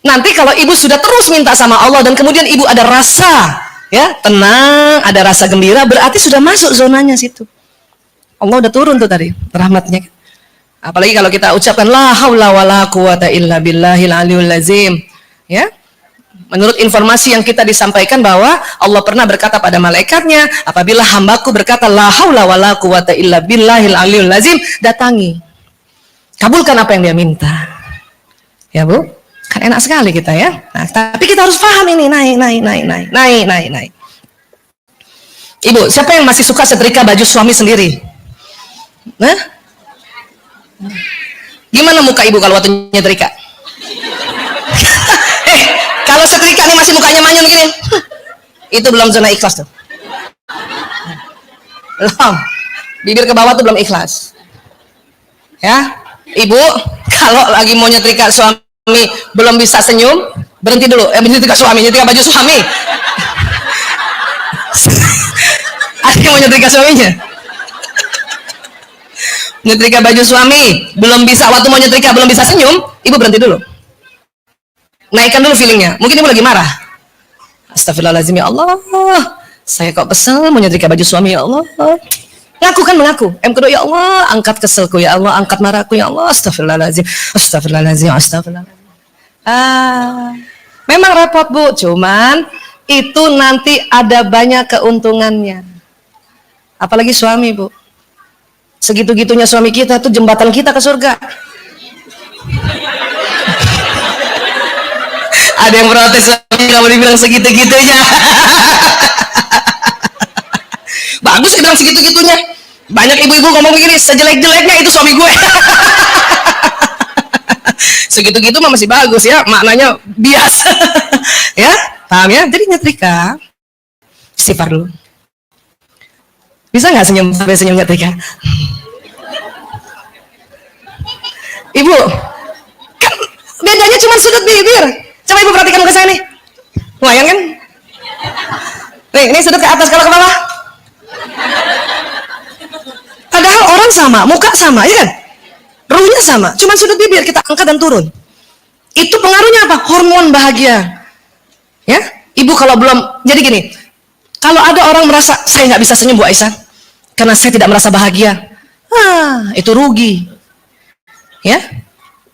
Nanti kalau ibu sudah terus minta sama Allah dan kemudian ibu ada rasa ya tenang, ada rasa gembira, berarti sudah masuk zonanya situ. Allah udah turun tuh tadi rahmatnya. Apalagi kalau kita ucapkan la haula wala quwata illa billahil aliyul azim ya. Menurut informasi yang kita disampaikan bahwa Allah pernah berkata pada malaikatnya, apabila hambaku berkata la haula wala quwata illa billahil aliyul azim, datangi, kabulkan apa yang dia minta. Ya Bu, kan enak sekali kita ya. Nah, tapi kita harus paham ini, naik. Ibu, siapa yang masih suka setrika baju suami sendiri? Nah, gimana muka ibu kalau waktu nyetrika? Kalau setrika nih masih mukanya manyun gini, itu belum zona ikhlas tuh. Belum, bibir ke bawah tuh belum ikhlas. Ya, ibu, kalau lagi mau nyetrika suami belum bisa senyum, berhenti dulu. Nyetrika suami, nyetrika baju suami. Ada yang mau nyetrika suaminya? Nyetrika baju suami, belum bisa, waktu mau nyetrika belum bisa senyum, ibu berhenti dulu. Naikkan dulu feelingnya. Mungkin ibu lagi marah. Astagfirullahaladzim, ya Allah, saya kok kesel mau nyetrika baju suami, ya Allah. Ngaku kan mengaku. Kedua, ya Allah, angkat keselku, ya Allah, angkat marahku, ya Allah. Astagfirullahaladzim, astagfirullahaladzim, astagfirullahaladzim. Memang repot Bu, cuman itu nanti ada banyak keuntungannya. Apalagi suami Bu, segitu-gitunya suami kita tuh jembatan kita ke surga. Ada yang protes lagi kamu dibilang segitu-gitunya. Bagus dibilang segitu-gitunya. Banyak ibu-ibu ngomong begini, sejelek-jeleknya itu suami gue. Segitu-gitu mah masih bagus ya, maknanya biasa. Ya, paham ya? Jadi nyetrika, istighfar dulu. Bisa nggak senyum sampai senyum nyetrika? Ibu, kan bedanya cuma sudut bibir. Coba ibu perhatikan ke saya nih. Lumayan kan? Nih, ini sudut ke atas, kalau ke bawah. Padahal orang sama, muka sama, ya kan? Ruhnya sama, cuma sudut bibir kita angkat dan turun. Itu pengaruhnya apa? Hormon bahagia. Ya, ibu kalau belum, jadi gini, kalau ada orang merasa saya nggak bisa senyum Bu Aisyah, karena saya tidak merasa bahagia, itu rugi. Ya,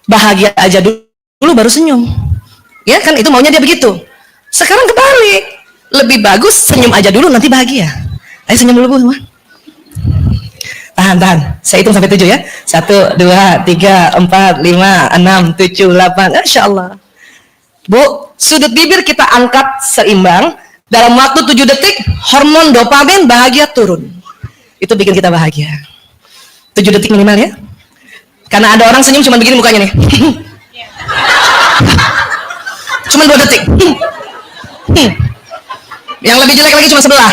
bahagia aja dulu baru senyum. Ya kan, itu maunya dia begitu. Sekarang kebalik, lebih bagus senyum aja dulu nanti bahagia. Ayo senyum dulu Bu semua. Tahan, saya hitung sampai 7 ya. 1, 2, 3, 4, 5, 6, 7, 8. Insya Allah Bu, sudut bibir kita angkat seimbang. Dalam waktu 7 detik hormon dopamin bahagia turun. Itu bikin kita bahagia. 7 detik minimal ya. Karena ada orang senyum cuma begini mukanya nih. Cuma 2 detik. Yang lebih jelek lagi cuma sebelah.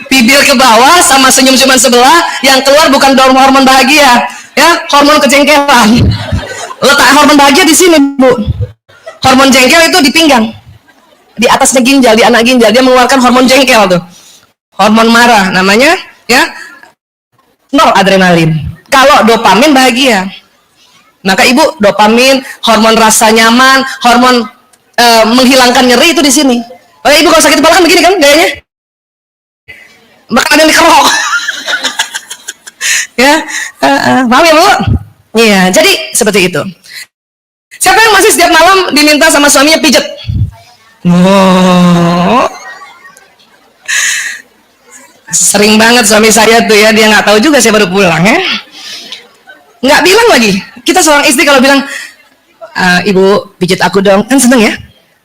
Bibir ke bawah sama senyum cuma sebelah, yang keluar bukan hormon bahagia, ya, hormon kejengkelan. Letak hormon bahagia di sini Bu. Hormon jengkel itu di pinggang, di atasnya ginjal, di anak ginjal, dia mengeluarkan hormon jengkel tuh, hormon marah namanya, ya, noradrenalin. Kalau dopamin bahagia, maka ibu dopamin, hormon rasa nyaman, hormon menghilangkan nyeri itu di sini. Oke, ibu kalau sakit kepala kan begini kan gayanya, bahkan ada yang dikerok. Ya, paham ya Bu? Iya, jadi seperti itu. Siapa yang masih setiap malam diminta sama suaminya pijet? Sering banget suami saya tuh ya, dia nggak tahu juga saya baru pulang ya. Nggak bilang lagi. Kita seorang istri kalau bilang, ibu pijet aku dong, kan seneng ya.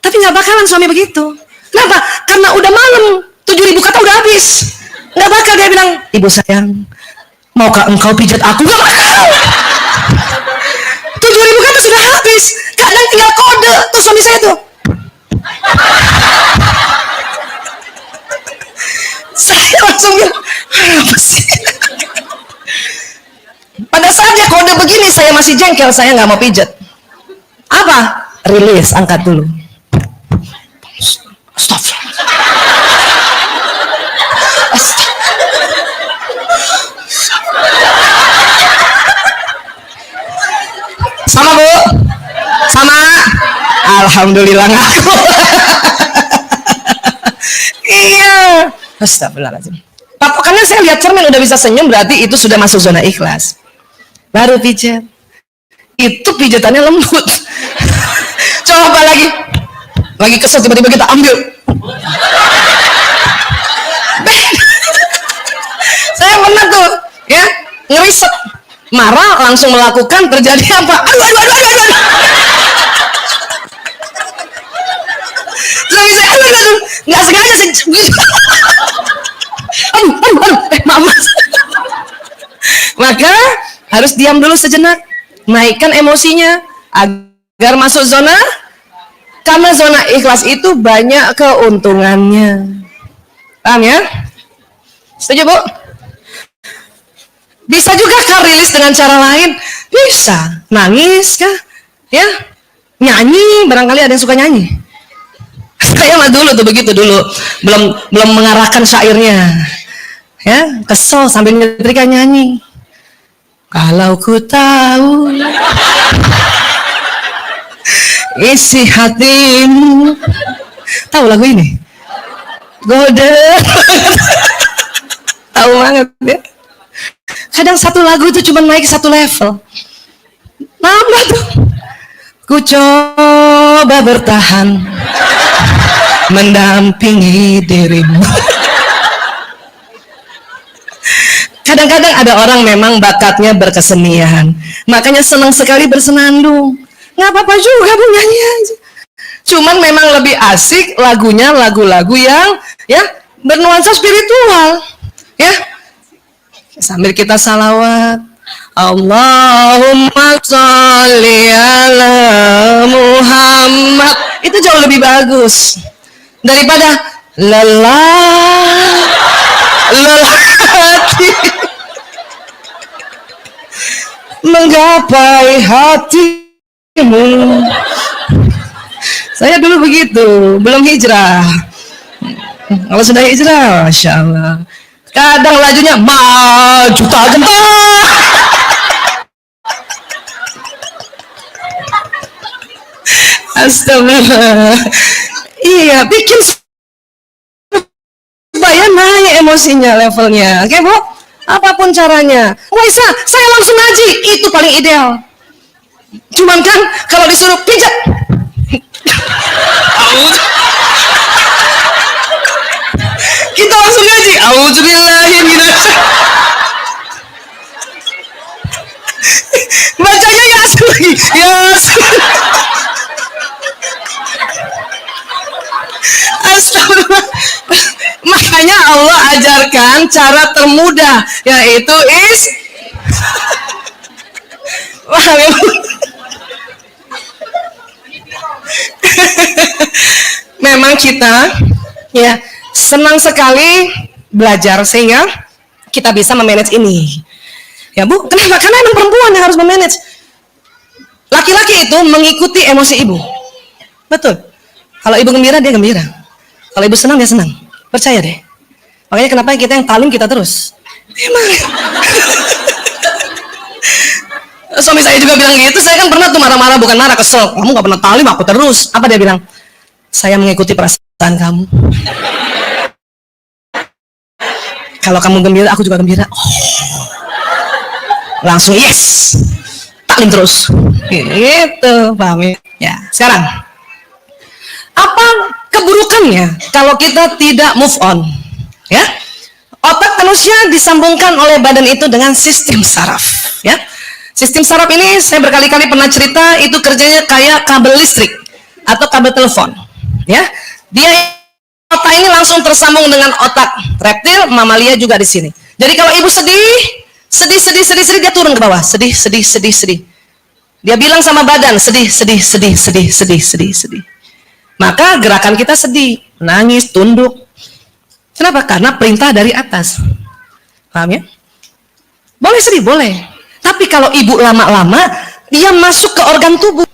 Tapi nggak bakalan suami begitu. Kenapa? Karena udah malam, 7.000 kata udah habis. Nggak bakal dia bilang, ibu sayang, maukah engkau pijat aku? Nggak bakal. 7.000 kata sudah habis. Kadang tinggal kode tuh suami saya tuh. Saya langsung bilang, apa sih? Pada saat dia kode begini, saya masih jengkel, saya nggak mau pijat. Apa? Rilis, angkat dulu. Stop. Sama Bu? Sama? Alhamdulillah ngaku. Iya. Astagfirullahaladzim. Patokannya saya lihat cermin udah bisa senyum, berarti itu sudah masuk zona ikhlas. Baru pijat. Itu pijatannya lembut. Coba lagi kesel tiba-tiba kita ambil. Saya pernah tuh, ya, ngeriset. Marah langsung melakukan, terjadi apa? Aduh. Suami saya, aduh. Nggak sengaja sih. Aduh. Maaf. Maka harus diam dulu sejenak, naikkan emosinya agar masuk zona, karena zona ikhlas itu banyak keuntungannya. Paham ya? Setuju Bu? Bisa juga kan rilis dengan cara lain, bisa nangis kah, ya, nyanyi, barangkali ada yang suka nyanyi. Saya mah dulu tuh begitu dulu, belum mengarahkan syairnya, ya, kesel sambil nyetrika nyanyi. Kalau ku tahu isi hatimu. Tahu lagu ini? Gode. Tahu banget ya. Kadang satu lagu itu cuma naik satu level. Nambah tuh. Ku coba bertahan mendampingi dirimu. Kadang-kadang ada orang memang bakatnya berkesenian, makanya senang sekali bersenandung. Nggak apa-apa juga bu, nyanyi aja. Cuman memang lebih asik lagunya lagu-lagu yang ya bernuansa spiritual, ya. Sambil kita salawat, Allahumma sholli ala Muhammad, itu jauh lebih bagus daripada lelah hati menggapai hatimu. Saya dulu begitu, belum hijrah. Kalau sudah hijrah, Masya Allah, kadang lajunya maju tak gentar. Astagfirullah. Iya, bikin supaya naik emosinya, levelnya. Oke bu, apapun caranya. Waisa, saya langsung ngaji, itu paling ideal. Cuman kan kalau disuruh pijat, kita langsung ngaji. Auzubillahi bacanya Yasin lagi, Yasin. Astagfirullah. Makanya Allah ajarkan cara termudah, yaitu memang kita ya senang sekali belajar sehingga kita bisa memanage ini. Ya bu, kenapa? Karena emang perempuan yang harus memanage. Laki-laki itu mengikuti emosi ibu. Betul. Kalau ibu gembira, dia gembira. Kalau ibu senang, dia senang. Percaya deh. Makanya kenapa kita yang talim kita terus. Emang. Suami saya juga bilang gitu. Saya kan pernah tuh marah-marah, bukan marah, kesel. Kamu gak pernah talim, aku terus. Apa dia bilang? Saya mengikuti perasaan kamu. Kalau kamu gembira, aku juga gembira. Oh. Langsung yes. Talim terus. Gitu, paham ya? Ya, sekarang. Apa keburukannya kalau kita tidak move on? Ya, otak manusia disambungkan oleh badan itu dengan sistem saraf. Ya, sistem saraf ini saya berkali-kali pernah cerita, itu kerjanya kayak kabel listrik atau kabel telepon. Ya, dia otak ini langsung tersambung dengan otak reptil, mamalia juga di sini. Jadi kalau ibu sedih, dia turun ke bawah, sedih. Dia bilang sama badan, sedih. Maka gerakan kita sedih, nangis, tunduk. Kenapa? Karena perintah dari atas. Paham ya? Boleh sedih, boleh. Tapi kalau ibu lama-lama, dia masuk ke organ tubuh.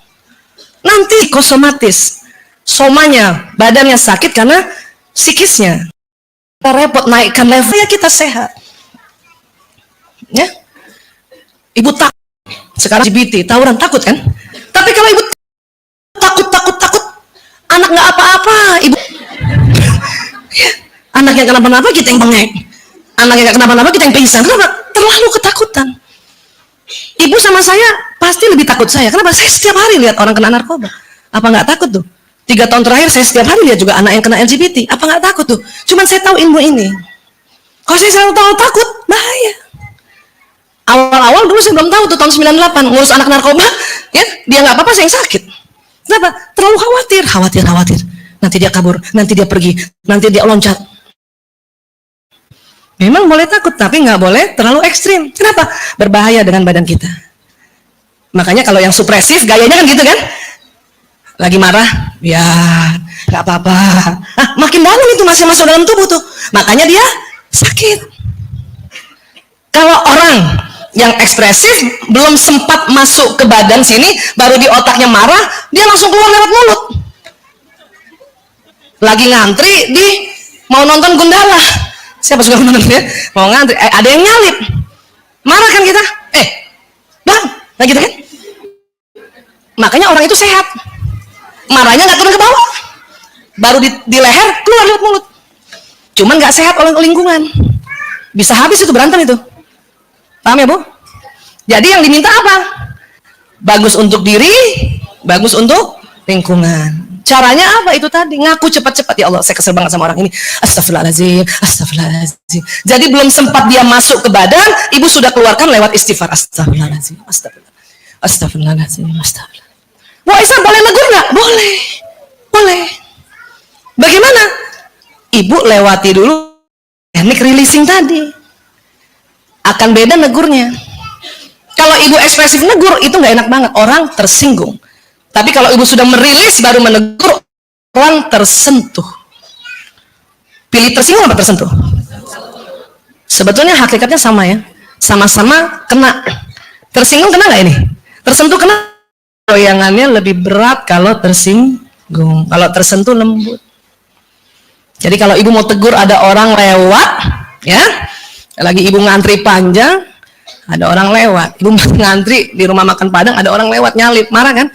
Nanti psikosomatis. Somanya, badannya sakit karena psikisnya. Kita repot naikkan levelnya, kita sehat. Ya? Ibu takut. Sekarang LGBT, tawuran, takut kan? Tapi kalau ibu takut, anak nggak apa-apa, ibu. Ya, anak yang kenapa-napa kita yang bengek, anak yang nggak kenapa-napa kita yang pingsan. Kenapa? Terlalu ketakutan. Ibu sama saya pasti lebih takut saya. Kenapa? Saya setiap hari lihat orang kena narkoba. Apa nggak takut tuh? 3 tahun terakhir saya setiap hari lihat juga anak yang kena LGBT. Apa nggak takut tuh? Cuman saya tahu ilmu ini. Kalau saya selalu tahu takut, bahaya. Awal-awal dulu saya belum tahu tuh, tahun 98 ngurus anak narkoba, ya dia nggak apa-apa, saya yang sakit. Kenapa? Terlalu khawatir. Nanti dia kabur, nanti dia pergi, nanti dia loncat. Memang boleh takut, tapi nggak boleh terlalu ekstrim. Kenapa? Berbahaya dengan badan kita. Makanya kalau yang supresif, gayanya kan gitu kan? Lagi marah, ya nggak apa-apa. Makin dalam itu masih masuk dalam tubuh tuh. Makanya dia sakit. Kalau orang yang ekspresif belum sempat masuk ke badan sini, baru di otaknya marah, dia langsung keluar lewat mulut. Lagi ngantri mau nonton Gundala, siapa suka nonton ya? Mau ngantri, ada yang nyalip, marah kan kita? Nah gitu kan? Makanya orang itu sehat. Marahnya nggak turun ke bawah. Baru di leher, keluar lewat mulut. Cuman nggak sehat oleh lingkungan. Bisa habis itu, berantem itu. Paham ya, Bu? Jadi yang diminta apa? Bagus untuk diri, bagus untuk lingkungan. Caranya apa? Itu tadi, ngaku cepat-cepat. Ya Allah, saya kesel banget sama orang ini. Astagfirullahaladzim, astagfirullahaladzim. Jadi belum sempat dia masuk ke badan, ibu sudah keluarkan lewat istighfar. Astagfirullahaladzim, astagfirullahaladzim, astagfirullahaladzim, astagfirullahaladzim. Bu Aisyah boleh negur nggak? Boleh, boleh. Bagaimana? Ibu lewati dulu teknik releasing tadi. Akan beda negurnya. Kalau ibu ekspresif negur, itu nggak enak banget. Orang tersinggung. Tapi kalau ibu sudah merilis baru menegur, orang tersentuh. Pilih tersinggung apa tersentuh? Sebetulnya hakikatnya sama ya. Sama-sama kena. Tersinggung kena nggak ini? Tersentuh kena. Goyangannya lebih berat kalau tersinggung. Kalau tersentuh lembut. Jadi kalau ibu mau tegur ada orang lewat, ya, lagi ibu ngantri panjang, ada orang lewat. Ibu ngantri di rumah makan Padang, ada orang lewat nyalip, marah kan?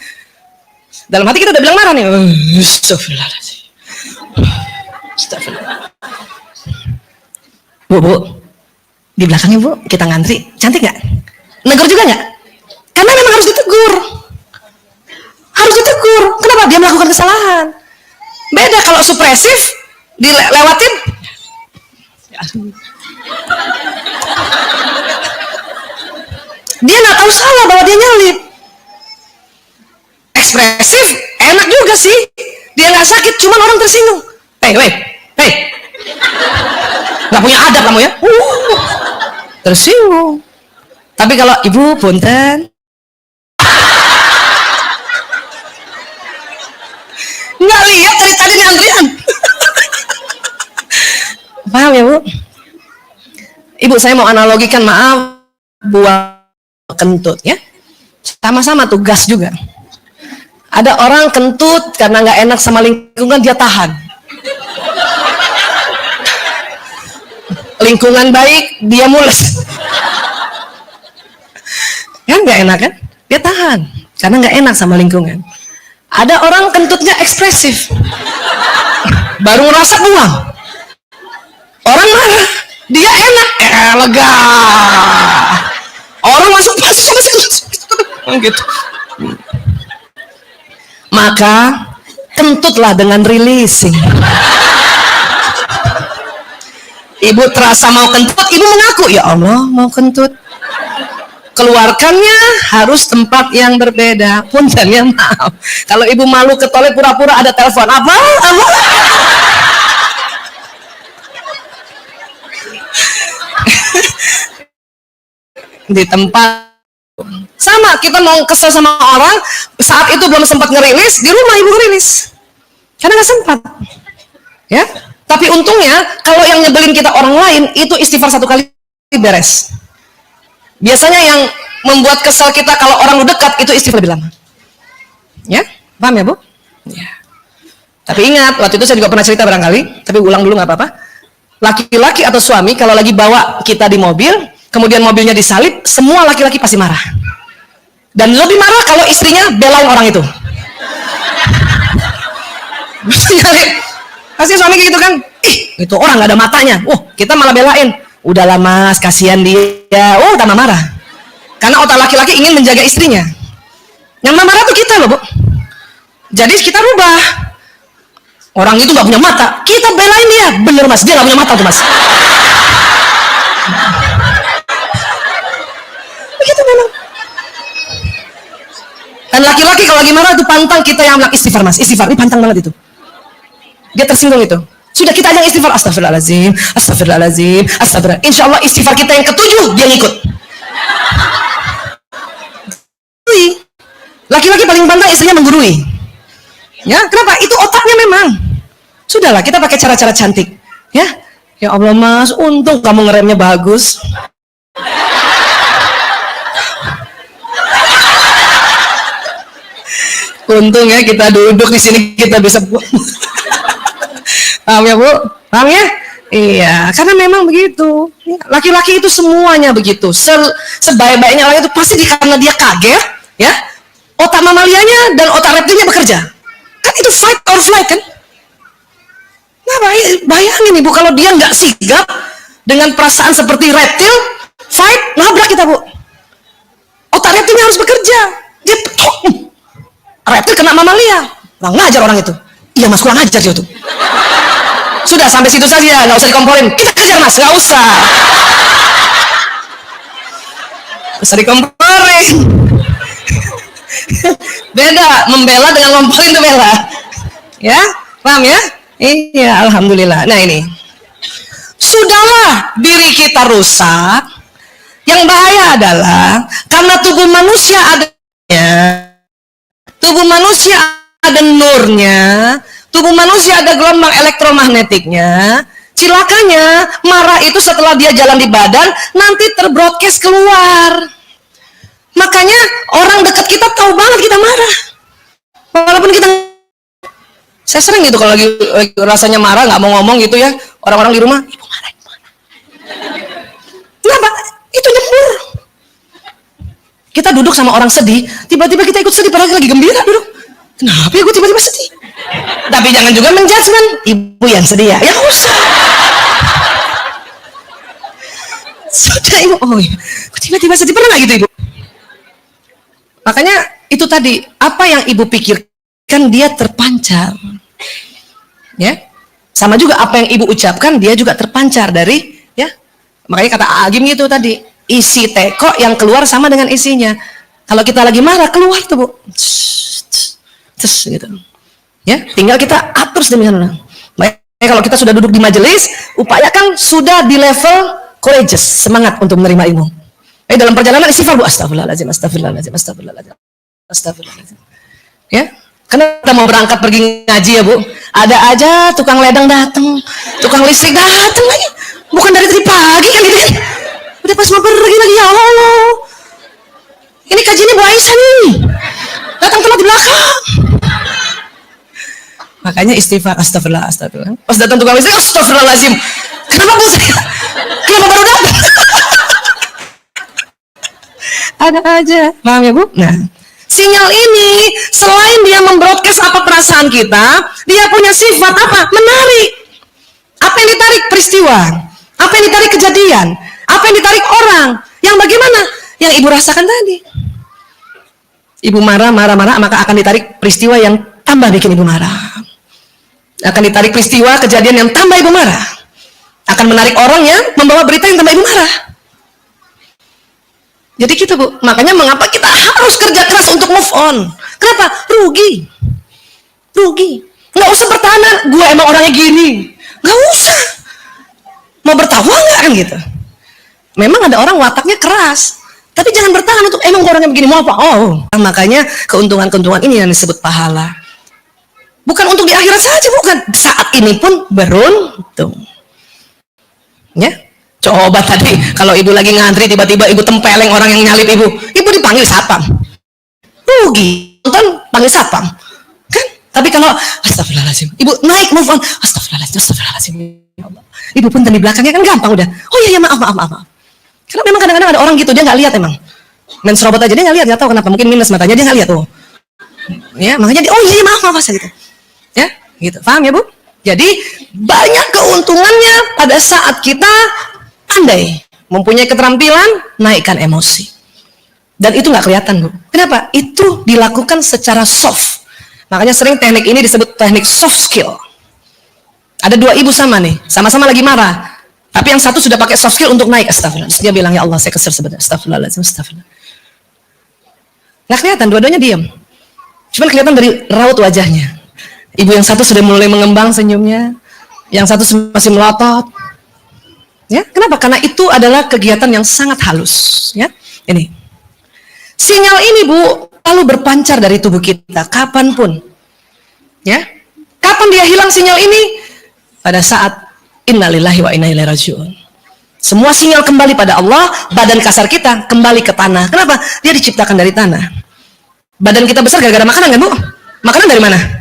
Dalam hati kita udah bilang marah nih. Astagfirullahaladzim. Astagfirullah. Bu, di belakangnya Bu, kita ngantri, cantik nggak? Negur juga nggak? Karena memang harus ditegur. Harus ditegur. Kenapa? Dia melakukan kesalahan. Beda kalau supresif, dilewatin. Dia nggak tahu salah bahwa dia nyalip. Ekspresif, enak juga sih. Dia nggak sakit, cuman orang tersinggung. Hei, nggak punya adab kamu ya? Tersinggung. Tapi kalau ibu punten, nggak lihat dari tadi nih antrian. Paham ya Bu? Ibu saya mau analogikan, maaf, buah kentut ya. Sama-sama tugas juga. Ada orang kentut karena nggak enak sama lingkungan, dia tahan. Lingkungan baik, dia mules. Kan nggak enak kan? Dia tahan karena nggak enak sama lingkungan. Ada orang kentutnya ekspresif, baru ngerasa buang. Orang marah, dia enak, lega. Orang masuk gitu. Maka kentutlah dengan releasing. Ibu terasa mau kentut, ibu mengaku, ya Allah mau kentut. Keluarkannya harus tempat yang berbeda. Punten ya, maaf. Kalau ibu malu ke toilet pura-pura ada telepon, apa? Di tempat sama, kita mau kesel sama orang, saat itu belum sempat ngerilis, di rumah ibu ngerilis karena nggak sempat ya. Tapi untungnya kalau yang nyebelin kita orang lain, itu istighfar 1 kali beres. Biasanya yang membuat kesel kita kalau orang lu dekat, itu istighfar lebih lama ya. Paham ya Bu? Ya. Tapi ingat, waktu itu saya juga pernah cerita barangkali, tapi ulang dulu nggak apa-apa. Laki-laki atau suami kalau lagi bawa kita di mobil, kemudian mobilnya disalip, semua laki-laki pasti marah. Dan lebih marah kalau istrinya belain orang itu. Pasti suami gitu kan, itu orang nggak ada matanya. Kita malah belain. Udahlah mas, kasihan dia. Tambah marah. Karena otak laki-laki ingin menjaga istrinya. Yang marah tuh kita loh Bu. Jadi kita rubah. Orang itu nggak punya mata, kita belain dia. Bener mas, dia nggak punya mata tuh mas. Begitu memang. Dan laki-laki kalau lagi marah itu pantang kita yang bilang istighfar mas, istighfar, ini pantang banget itu. Dia tersinggung itu. Sudah kita aja istighfar, astagfirullahaladzim, astagfirullahaladzim, astagfirullah. Insya Allah istighfar kita yang ke-7 dia ngikut. Laki-laki paling pantang istrinya menggurui. Ya, kenapa? Itu otaknya memang. Sudahlah, kita pakai cara-cara cantik. Ya, ya Allah mas, untung kamu ngeremnya bagus. Untung ya kita duduk di sini, kita bisa buat. Paham ya Bu? Paham ya? Iya, karena memang begitu. Laki-laki itu semuanya begitu. Sebaik-baiknya laki itu pasti karena dia kaget, ya. Otak mamalianya dan otak reptilnya bekerja. Kan itu fight or flight kan? Nah, bayangin Ibu kalau dia nggak sigap dengan perasaan seperti reptil, fight, nabrak kita Bu. Otak reptilnya harus bekerja. Dia reptil kena mamalia. Nggak ngajar orang itu. Iya Mas, kurang ajar dia tuh. Sudah sampai situ saja, nggak usah dikomporin. Kita kejar Mas, nggak usah. Nggak usah dikomporin. Beda, membela dengan ngomporin itu bela. Ya, paham ya? Iya, alhamdulillah. Nah ini, sudahlah diri kita rusak. Yang bahaya adalah karena tubuh manusia ada nurnya. Tubuh manusia ada gelombang elektromagnetiknya. Cilakanya marah itu setelah dia jalan di badan nanti terbroadcast keluar. Makanya orang dekat kita tahu banget kita marah. Walaupun kita, saya sering gitu kalau lagi rasanya marah nggak mau ngomong gitu ya, orang-orang di rumah, ibu marah, ibu marah. Kenapa? Itu nyembur. Kita duduk sama orang sedih, tiba-tiba kita ikut sedih padahal lagi gembira duduk. Kenapa ya gue tiba-tiba sedih? Tapi jangan juga menjudgment ibu yang sedih ya. Ya usah. Sudah ibu. Oh iya. Tiba-tiba sedih pernah nggak gitu ibu? Makanya itu tadi apa yang ibu pikirkan dia terpancar. Ya. Sama juga apa yang ibu ucapkan dia juga terpancar dari ya. Makanya kata Agim gitu tadi, isi teko yang keluar sama dengan isinya. Kalau kita lagi marah keluar tuh bu. Gitu. Ya, tinggal kita atur sedemikian. Makanya kalau kita sudah duduk di majelis, upayakan sudah di level courageous, semangat untuk menerima ilmu. Dalam perjalanan istighfar Bu, astagfirullahaladzim, astagfirullahaladzim, astagfirullahaladzim, astagfirullahaladzim. Ya, karena kita mau berangkat pergi ngaji ya Bu, ada aja tukang ledang datang, tukang listrik datang lagi, bukan dari tadi pagi kan gitu kan? Udah pas mau pergi lagi ya Allah. Ini kajiannya Bu Aisyah nih, datang telat di belakang. Makanya istighfar, astagfirullah, astagfirullah. Pas datang tukang listrik, astagfirullahaladzim. Kenapa Bu saya? Kenapa baru datang? Ada aja, paham ya Bu? Nah, sinyal ini selain dia membroadcast apa perasaan kita, dia punya sifat apa? Menarik. Apa yang ditarik? Peristiwa. Apa yang ditarik? Kejadian. Apa yang ditarik? Orang. Yang bagaimana? Yang ibu rasakan tadi. Ibu marah, maka akan ditarik peristiwa yang tambah bikin ibu marah. Akan ditarik peristiwa, kejadian yang tambah ibu marah. Akan menarik orang yang membawa berita yang tambah ibu marah. Jadi gitu Bu, makanya mengapa kita harus kerja keras untuk move on. Kenapa? Rugi. Nggak usah bertahan, gue emang orangnya gini. Nggak usah. Mau bertawa nggak kan gitu. Memang ada orang wataknya keras, tapi jangan bertahan untuk emang gue orangnya begini, mau apa? Oh, makanya keuntungan-keuntungan ini yang disebut pahala. Bukan untuk di akhirat saja, bukan. Saat ini pun beruntung. Ya. Coba tadi kalau ibu lagi ngantri tiba-tiba ibu tempeleng orang yang nyalip ibu dipanggil satpam. Rugi, nonton panggil satpam. Kan? Tapi kalau astagfirullahaladzim, ibu naik move on, astagfirullahaladzim. Ibu pun di belakangnya kan gampang udah. Oh iya maaf. Karena memang kadang-kadang ada orang gitu dia nggak lihat emang. Main serobot aja dia nggak lihat, nggak tahu kenapa, mungkin minus matanya dia nggak lihat tuh. Ya makanya dia, oh iya maaf gitu. Ya gitu, paham ya Bu? Jadi banyak keuntungannya pada saat kita pandai, mempunyai keterampilan, naikkan emosi. Dan itu nggak kelihatan Bu. Kenapa? Itu dilakukan secara soft. Makanya sering teknik ini disebut teknik soft skill. Ada dua ibu sama nih, sama-sama lagi marah. Tapi yang satu sudah pakai soft skill untuk naik, astagfirullah. Dia bilang, ya Allah saya kesel sebenarnya, astagfirullah. Nggak kelihatan, dua-duanya diam. Cuman kelihatan dari raut wajahnya. Ibu yang satu sudah mulai mengembang senyumnya, yang satu masih melotot. Ya, kenapa? Karena itu adalah kegiatan yang sangat halus. Ya, ini sinyal ini Bu lalu berpancar dari tubuh kita kapanpun. Ya, kapan dia hilang sinyal ini? Pada saat innalillahi wa inna ilaihi rajiun. Semua sinyal kembali pada Allah, badan kasar kita kembali ke tanah. Kenapa? Dia diciptakan dari tanah. Badan kita besar gara-gara makanan kan Bu? Makanan dari mana?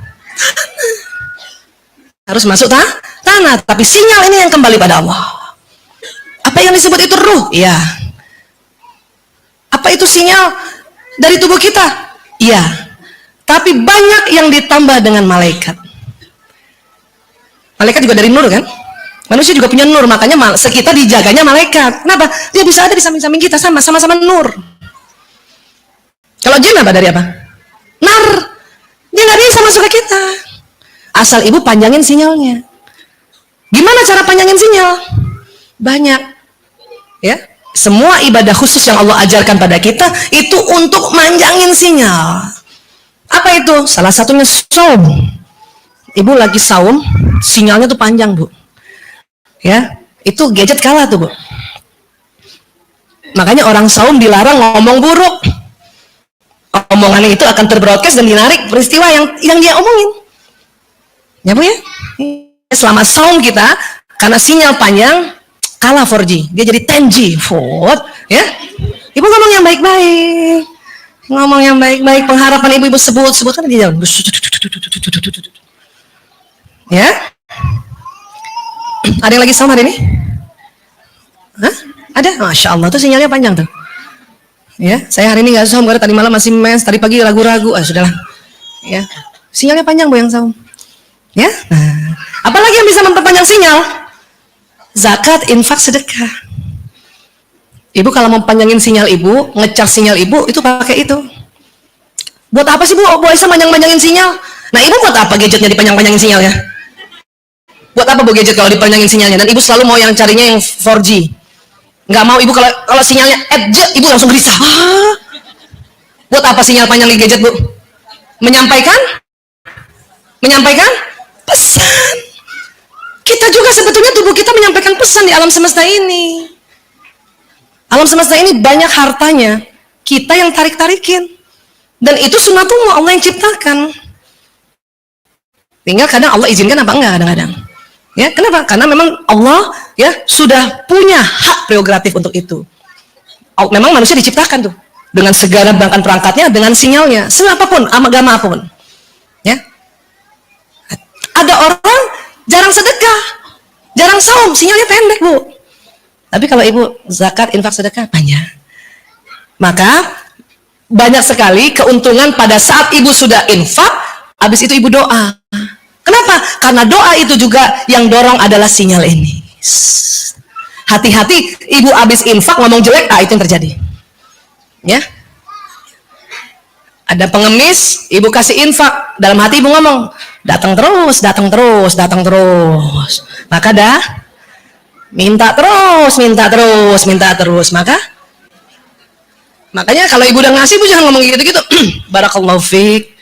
Harus masuk tanah. sana, tapi sinyal ini yang kembali pada Allah. Apa yang disebut itu ruh? Iya. Apa itu sinyal dari tubuh kita? Iya. Tapi banyak yang ditambah dengan malaikat. Malaikat juga dari nur kan? Manusia juga punya nur, makanya sekitar dijaganya malaikat. Kenapa? Dia bisa ada di samping-samping kita, sama-sama nur. Kalau jin apa dari apa? Nar. Dia nggak bisa masuk ke kita. Asal ibu panjangin sinyalnya. Gimana cara panjangin sinyal? Banyak. Ya, semua ibadah khusus yang Allah ajarkan pada kita itu untuk manjangin sinyal. Apa itu? Salah satunya saum. Ibu lagi saum, sinyalnya tuh panjang, Bu. Ya, itu gadget kalah tuh, Bu. Makanya orang saum dilarang ngomong buruk. Omongannya itu akan terbroadcast dan dinarik peristiwa yang dia omongin. Ya, Bu ya? Selama saum kita, karena sinyal panjang, kalah 4G. Dia jadi 10G. What? Ya? Ibu ngomong yang baik-baik. Ngomong yang baik-baik, pengharapan ibu-ibu sebutkan dia jauh. Ya? Ada yang lagi saum hari ini? Hah? Ada? Masya Allah, tuh sinyalnya panjang tuh. Ya, saya hari ini nggak saum karena tadi malam masih mens, tadi pagi ragu-ragu. Sudahlah. Ya, sinyalnya panjang, Bu, yang saum. Ya, nah, apalagi yang bisa memperpanjang sinyal? Zakat, infak, sedekah. Ibu kalau mau panjangin sinyal ibu, ngecas sinyal ibu, itu pakai itu. Buat apa sih, Bu? Bu Aisyah panjang-panjangin sinyal? Nah, ibu buat apa gadgetnya dipanjang-panjangin sinyalnya? Buat apa, Bu, gadget kalau dipanjangin sinyalnya? Dan ibu selalu mau yang carinya yang 4G. Nggak mau ibu kalau sinyalnya ibu langsung gelisah. Buat apa sinyal panjang di gadget, Bu? Menyampaikan pesan. Kita juga sebetulnya tubuh kita menyampaikan pesan di alam semesta ini. Alam semesta ini banyak hartanya, kita yang tarik-tarikin. Dan itu sunatullah, Allah yang ciptakan. Tinggal kadang Allah izinkan apa enggak kadang-kadang. Ya, kenapa? Karena memang Allah ya sudah punya hak prerogatif untuk itu. Memang manusia diciptakan tuh dengan segala perangkat-perangkatnya, dengan sinyalnya, seapapun, agama apapun. Ya. Ada orang jarang sedekah, jarang saum, sinyalnya pendek, Bu. Tapi kalau ibu zakat, infak, sedekah panjang. Maka banyak sekali keuntungan pada saat ibu sudah infak, habis itu ibu doa. Kenapa? Karena doa itu juga yang dorong adalah sinyal ini. Hati-hati, ibu habis infak ngomong jelek, itu yang terjadi. Ya. Ada pengemis, ibu kasih infak, dalam hati ibu ngomong, datang terus. Maka dah minta terus. Makanya kalau ibu udah ngasih, ibu jangan ngomong gitu-gitu. Barakallahu fiik.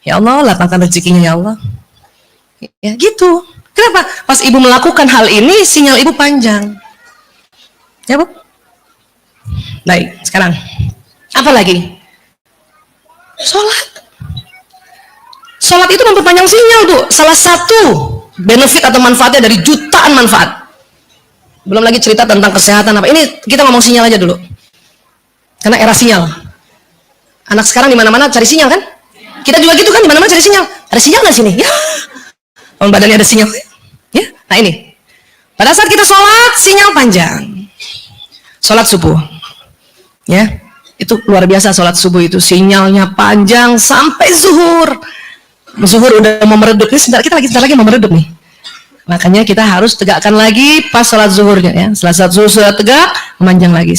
Ya Allah, lapangkan rezekinya ya Allah. Ya gitu. Kenapa? Pas ibu melakukan hal ini, sinyal ibu panjang. Ya, Bu? Baik, sekarang apa lagi? Sholat itu memperpanjang sinyal, Bu. Salah satu benefit atau manfaatnya dari jutaan manfaat. Belum lagi cerita tentang kesehatan apa. Ini kita ngomong sinyal aja dulu. Karena era sinyal. Anak sekarang di mana-mana cari sinyal kan? Kita juga gitu kan, di mana-mana cari sinyal. Ada sinyal nggak sini? Ya. Badannya ada sinyal. Ya. Nah ini. Pada saat kita sholat, sinyal panjang. Sholat subuh. Ya. Itu luar biasa sholat subuh itu. Sinyalnya panjang sampai zuhur. Zuhur udah mau meredup. Ini sebentar lagi mau meredup nih. Makanya kita harus tegakkan lagi pas sholat zuhurnya ya. Setelah sholat zuhur sudah tegak, memanjang lagi.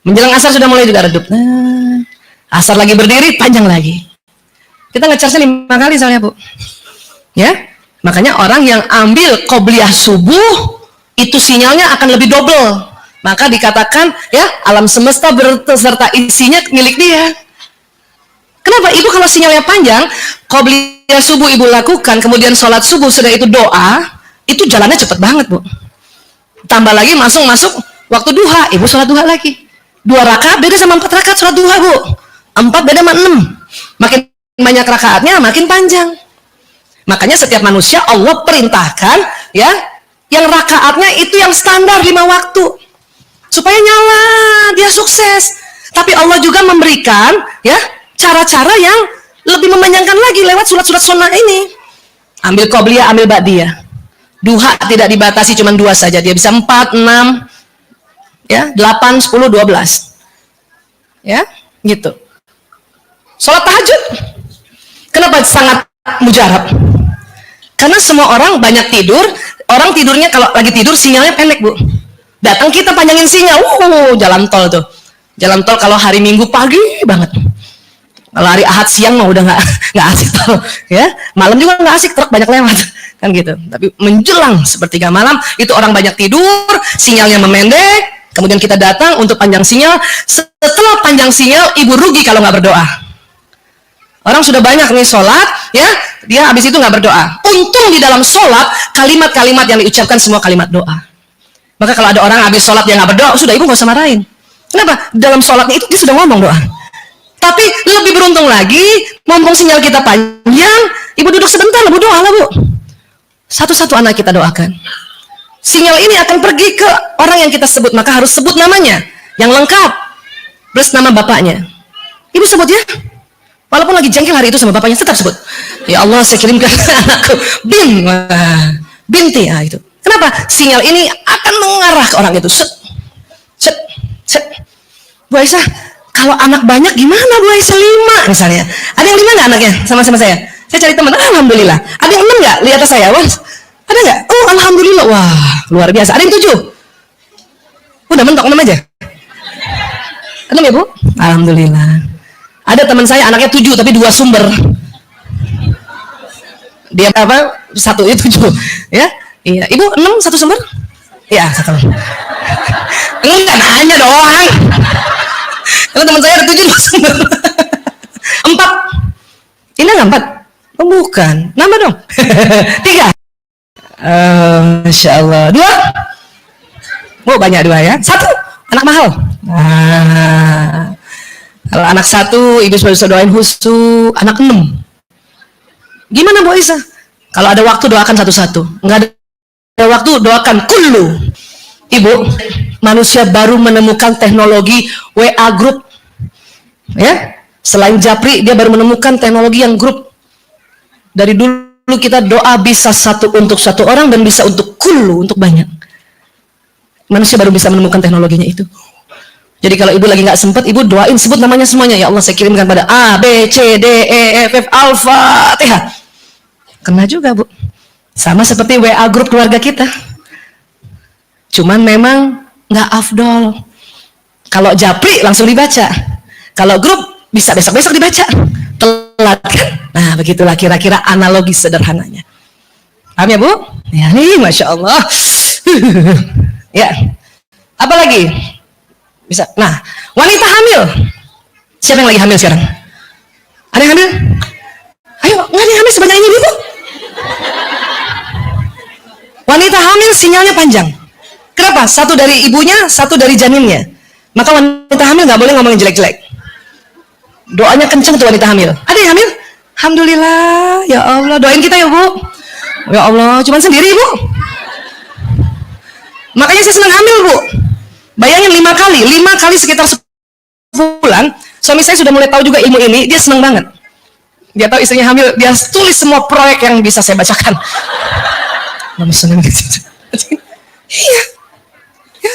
Menjelang asar sudah mulai juga redup. Asar lagi berdiri, panjang lagi. Kita ngecasnya 5 kali soalnya, Bu. Ya, makanya orang yang ambil qobliyah subuh itu sinyalnya akan lebih double. Maka dikatakan ya alam semesta beserta isinya milik dia. Kenapa? Ibu kalau sinyalnya panjang, qobliyah subuh ibu lakukan, kemudian sholat subuh sudah itu doa, itu jalannya cepet banget, Bu. Tambah lagi masuk waktu duha, ibu sholat duha lagi. 2 rakaat beda sama 4 rakaat sholat duha, Bu. 4 beda sama 6. Makin banyak rakaatnya makin panjang. Makanya setiap manusia Allah perintahkan ya, yang rakaatnya itu yang standar 5 waktu. Supaya nyala, dia sukses. Tapi Allah juga memberikan ya cara-cara yang lebih memanjangkan lagi lewat surat-surat sunnah ini. Ambil qobliyah, ambil ba'diyah. Duha tidak dibatasi cuma 2 saja, dia bisa 4, 6, ya, 8, 10, 12. Ya, gitu. Sholat tahajud. Kenapa sangat mujarab? Karena semua orang banyak tidur, orang tidurnya kalau lagi tidur sinyalnya pendek, Bu. Datang kita panjangin sinyal, jalan tol tuh. Jalan tol kalau hari Minggu pagi banget. Kalau hari Ahad siang mah udah nggak asik tol, ya. Malam juga nggak asik, truk banyak lewat, kan gitu. Tapi menjelang sepertiga malam itu orang banyak tidur, sinyalnya memendek. Kemudian kita datang untuk panjang sinyal. Setelah panjang sinyal, ibu rugi kalau nggak berdoa. Orang sudah banyak nih sholat, ya, dia habis itu nggak berdoa. Untung di dalam sholat kalimat-kalimat yang diucapkan semua kalimat doa. Maka kalau ada orang habis sholat dia nggak berdoa, sudah ibu nggak usah marahin. Kenapa? Dalam sholatnya itu dia sudah ngomong doa. Tapi lebih beruntung lagi, mumpung sinyal kita panjang, ibu duduk sebentar, ibu doa lah, Bu. Satu-satu anak kita doakan. Sinyal ini akan pergi ke orang yang kita sebut, maka harus sebut namanya yang lengkap plus nama bapaknya. Ibu sebut ya, walaupun lagi jengkel hari itu sama bapaknya, tetap sebut. Ya Allah, saya kirimkan anakku binti, itu. Kenapa? Sinyal ini akan mengarah ke orang itu. Set. Bu Aisyah, kalau anak banyak gimana Bu Aisyah? 5 misalnya. Ada yang 5 nggak anaknya sama-sama saya? Saya cari teman, alhamdulillah. Ada yang 6 nggak? Lihat saya, wah. Ada nggak? Oh, alhamdulillah. Wah, luar biasa. Ada yang 7? Udah mentok 6 aja. 6 ya, Bu? Alhamdulillah. Ada teman saya anaknya 7 tapi 2 sumber. Dia apa? 1 itu 7, ya. Iya, Ibu 6 1 sumber? Iya, 1. Enggak nanya doang. Kalau teman saya ada 7 sumber. 4. Ini enggak 4? Oh, bukan. Nambah dong. 3. Masya Allah. 2. Oh, banyak 2 ya. 1. Anak mahal. Kalau anak 1, ibu sudah doain khusus. Anak 6. Gimana Bu Aisyah? Kalau ada waktu doakan satu-satu. Enggak ada waktu doakan kullu. Ibu, manusia baru menemukan teknologi WA group. Ya, selain Japri, dia baru menemukan teknologi yang grup. Dari dulu kita doa bisa satu untuk satu orang dan bisa untuk kullu, untuk banyak. Manusia baru bisa menemukan teknologinya itu. Jadi kalau ibu lagi nggak sempat, ibu doain, sebut namanya semuanya. Ya Allah, saya kirimkan pada A, B, C, D, E, F, F, Al-Fatihah. Kena juga, Bu. Sama seperti WA grup keluarga kita. Cuman memang nggak afdol. Kalau Japri langsung dibaca. Kalau grup bisa besok-besok dibaca. Telat kan? Nah, begitulah kira-kira analogi sederhananya. Paham ya, Bu? Ya nih, Masya Allah. Ya. Apa lagi? Bisa. Nah, wanita hamil. Siapa yang lagi hamil sekarang? Ada yang hamil? Ayo, nggak ada yang hamil sebanyak ini, Bu. Wanita hamil sinyalnya panjang. Kenapa? 1 dari ibunya, 1 dari janinnya. Maka wanita hamil nggak boleh ngomongin jelek-jelek. Doanya kenceng tuh wanita hamil. Ada yang hamil? Alhamdulillah, ya Allah, doain kita ya, Bu. Ya Allah, cuman sendiri, Bu. Makanya saya senang hamil, Bu. Bayangin 5 kali sekitar 10 bulan, suami saya sudah mulai tahu juga ilmu ini, dia senang banget. Dia tahu istrinya hamil, dia tulis semua proyek yang bisa saya bacakan. Iya. Ya.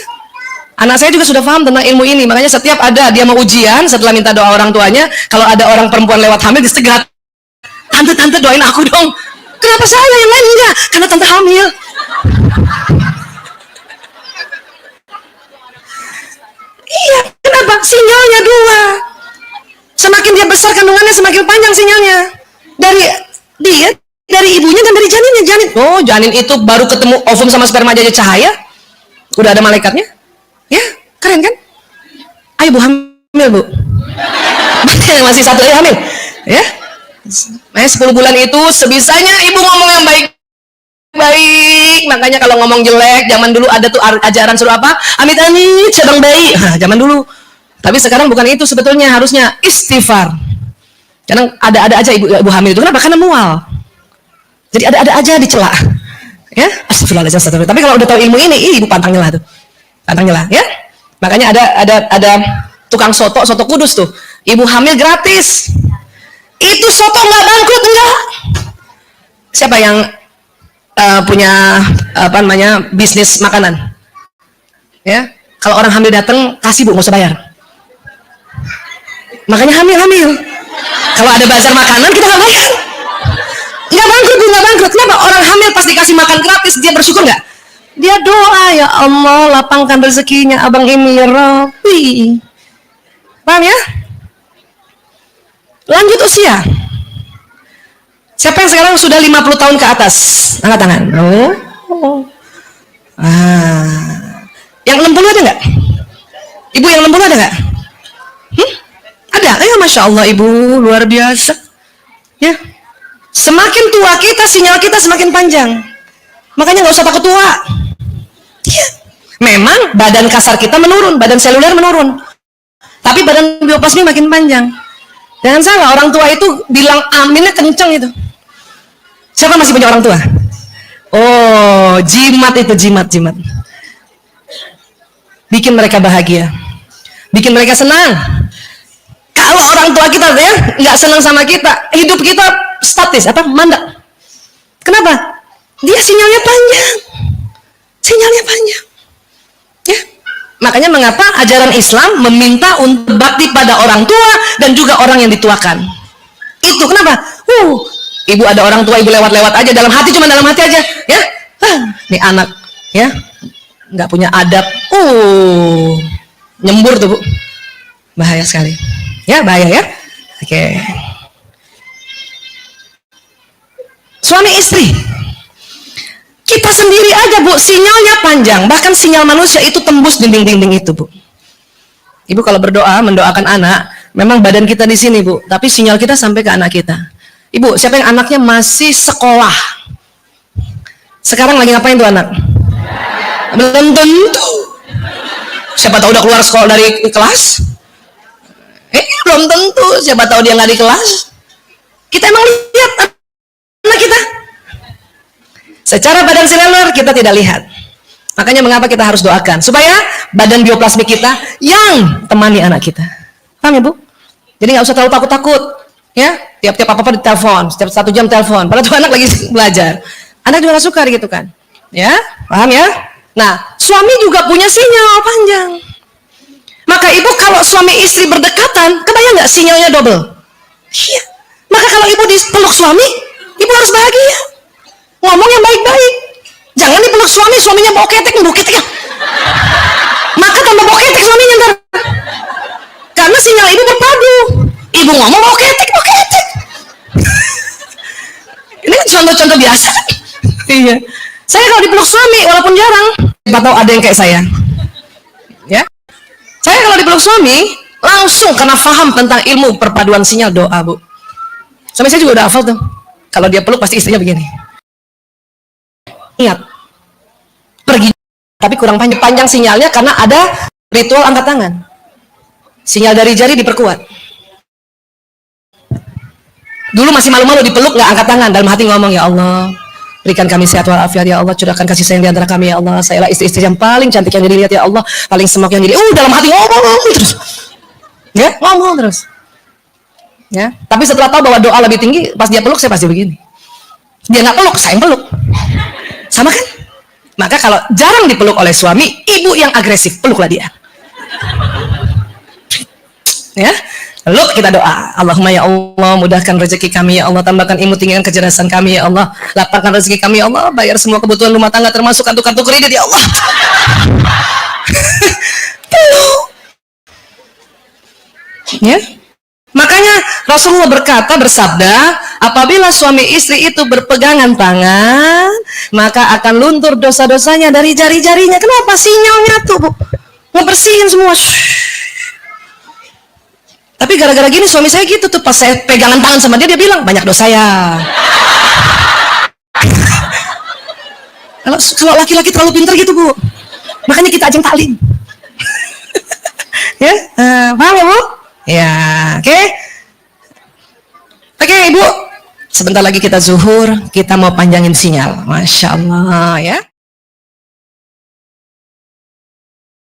Anak saya juga sudah paham tentang ilmu ini, makanya setiap ada dia mau ujian, setelah minta doa orang tuanya, kalau ada orang perempuan lewat hamil, dia segera, tante doain aku dong. Kenapa saya, yang lain enggak? Karena tante hamil. Iya, kenapa? Sinyalnya 2. Semakin dia besar kandungannya, semakin panjang sinyalnya. Dari ibunya dan dari janinnya. Janin itu baru ketemu ovum sama sperma aja cahaya. Udah ada malaikatnya. Ya, keren kan? Ayo Bu hamil, Bu. Masih 1 lagi hamil. Ya. 10 bulan itu sebisanya ibu ngomong yang baik. Makanya kalau ngomong jelek, zaman dulu ada tuh ajaran suruh apa? Amit-amit sedang bayi. Zaman dulu. Tapi sekarang bukan itu sebetulnya, harusnya istighfar. Kadang ada aja ibu hamil itu. Kenapa? Karena mual. Jadi ada aja dicela. Ya, astagfirullahaladzim. Tapi kalau udah tahu ilmu ini, ibu pantangnya lah tuh. Pantangnya lah, ya. Makanya ada tukang soto kudus tuh. Ibu hamil gratis. Itu soto nggak bangkrut, enggak. Siapa yang punya apa namanya bisnis makanan, ya. Kalau orang hamil datang, kasih bu, nggak usah bayar. Makanya hamil. Kalau ada bazar makanan kita nggak bayar. Nggak bangkrut bu, nggak bangkrut. Kenapa? Orang hamil pas dikasih makan gratis, dia bersyukur nggak? Dia doa, ya Allah lapangkan rezekinya abang ini ya Rabbi. Paham ya? Lanjut usia. Siapa yang sekarang sudah 50 tahun ke atas? Angkat tangan. Yang 60 ada nggak? Ibu yang 60 ada nggak? Ada. Ayo, Masya Allah ibu, luar biasa. Ya. Semakin tua kita, sinyal kita semakin panjang. Makanya nggak usah takut tua. Ya. Memang badan kasar kita menurun, badan seluler menurun. Tapi badan bioplasmi makin panjang. Jangan salah, orang tua itu bilang aminnya kenceng itu. Siapa masih punya orang tua? Oh, jimat itu, jimat. Bikin mereka bahagia, bikin mereka senang. Kalau orang tua kita ya nggak senang sama kita, hidup kita statis, mandek. Kenapa? Dia sinyalnya panjang. Ya. Makanya mengapa ajaran Islam meminta untuk bakti pada orang tua dan juga orang yang dituakan. Itu kenapa? Ibu ada orang tua, ibu lewat-lewat aja, dalam hati, cuma dalam hati aja, ya. Nih anak, ya, nggak punya adab, nyembur tuh bu, bahaya sekali, ya, bahaya ya. Oke. Suami istri, kita sendiri aja bu, sinyalnya panjang, bahkan sinyal manusia itu tembus dinding-dinding itu bu. Ibu kalau berdoa, mendoakan anak, memang badan kita di sini bu, tapi sinyal kita sampai ke anak kita. Ibu, siapa yang anaknya masih sekolah? Sekarang lagi ngapain tuh anak? Belum tentu. Siapa tahu udah keluar sekolah dari kelas? Belum tentu. Siapa tahu dia nggak di kelas? Kita emang lihat anak kita. Secara badan seluler kita tidak lihat. Makanya mengapa kita harus doakan supaya badan bioplasmik kita yang temani anak kita. Paham ya bu? Jadi nggak usah terlalu takut-takut. Ya, tiap-tiap apa-apa ditelepon, setiap 1 jam telepon. Padahal tuh anak lagi belajar. Anak juga gak suka gitu kan. Ya, paham ya? Nah, suami juga punya sinyal panjang. Maka ibu kalau suami istri berdekatan, kebayang nggak sinyalnya double? Iya. Maka kalau ibu dipeluk suami, ibu harus bahagia. Ngomong yang baik-baik. Jangan dipeluk suami, suaminya boketek ya. Maka tambah boketek suaminya ntar. Karena sinyal ibu berpadu. Ibu ngomong boketek. Ini kan contoh-contoh biasa. Iya. Saya kalau dipeluk suami, walaupun jarang, atau ada yang kayak saya. Ya. Saya kalau dipeluk suami, langsung karena paham tentang ilmu perpaduan sinyal doa, bu. Suami saya juga udah hafal tuh. Kalau dia peluk pasti istrinya begini. Ingat, pergi, tapi kurang panjang sinyalnya karena ada ritual angkat tangan. Sinyal dari jari diperkuat. Dulu masih malu-malu dipeluk, nggak angkat tangan, dalam hati ngomong, ya Allah, berikan kami sehat walafiat ya Allah, curahkan kasih sayang di antara kami ya Allah, sayalah istri-istri yang paling cantik yang dilihat ya Allah, paling semok yang dilihat. Dalam hati ngomong terus. Ya, ngomong terus. Ya, tapi setelah tahu bahwa doa lebih tinggi, pas dia peluk saya pasti begini. Dia nggak peluk, saya yang peluk. Sama kan? Maka kalau jarang dipeluk oleh suami, ibu yang agresif, peluklah dia. Ya. Lalu kita doa, Allahumma ya Allah, mudahkan rezeki kami ya Allah, tambahkan ilmu, tinggikan kecerdasan kami ya Allah, lapangkan rezeki kami ya Allah, bayar semua kebutuhan rumah tangga termasuk kartu-kartu kredit ya Allah. Ya. Makanya Rasulullah bersabda, apabila suami istri itu berpegangan tangan, maka akan luntur dosa-dosanya dari jari-jarinya. Kenapa? Sinyalnya tuh bu, ngebersihin semua. Tapi gara-gara gini suami saya gitu tuh, pas saya pegangan tangan sama dia, dia bilang banyak dosa ya. Kalau laki-laki terlalu pintar gitu bu, makanya kita ajeng taklim. Ya, paham ya bu? Ya, oke. Oke ibu, sebentar lagi kita zuhur, kita mau panjangin sinyal, masya Allah ya.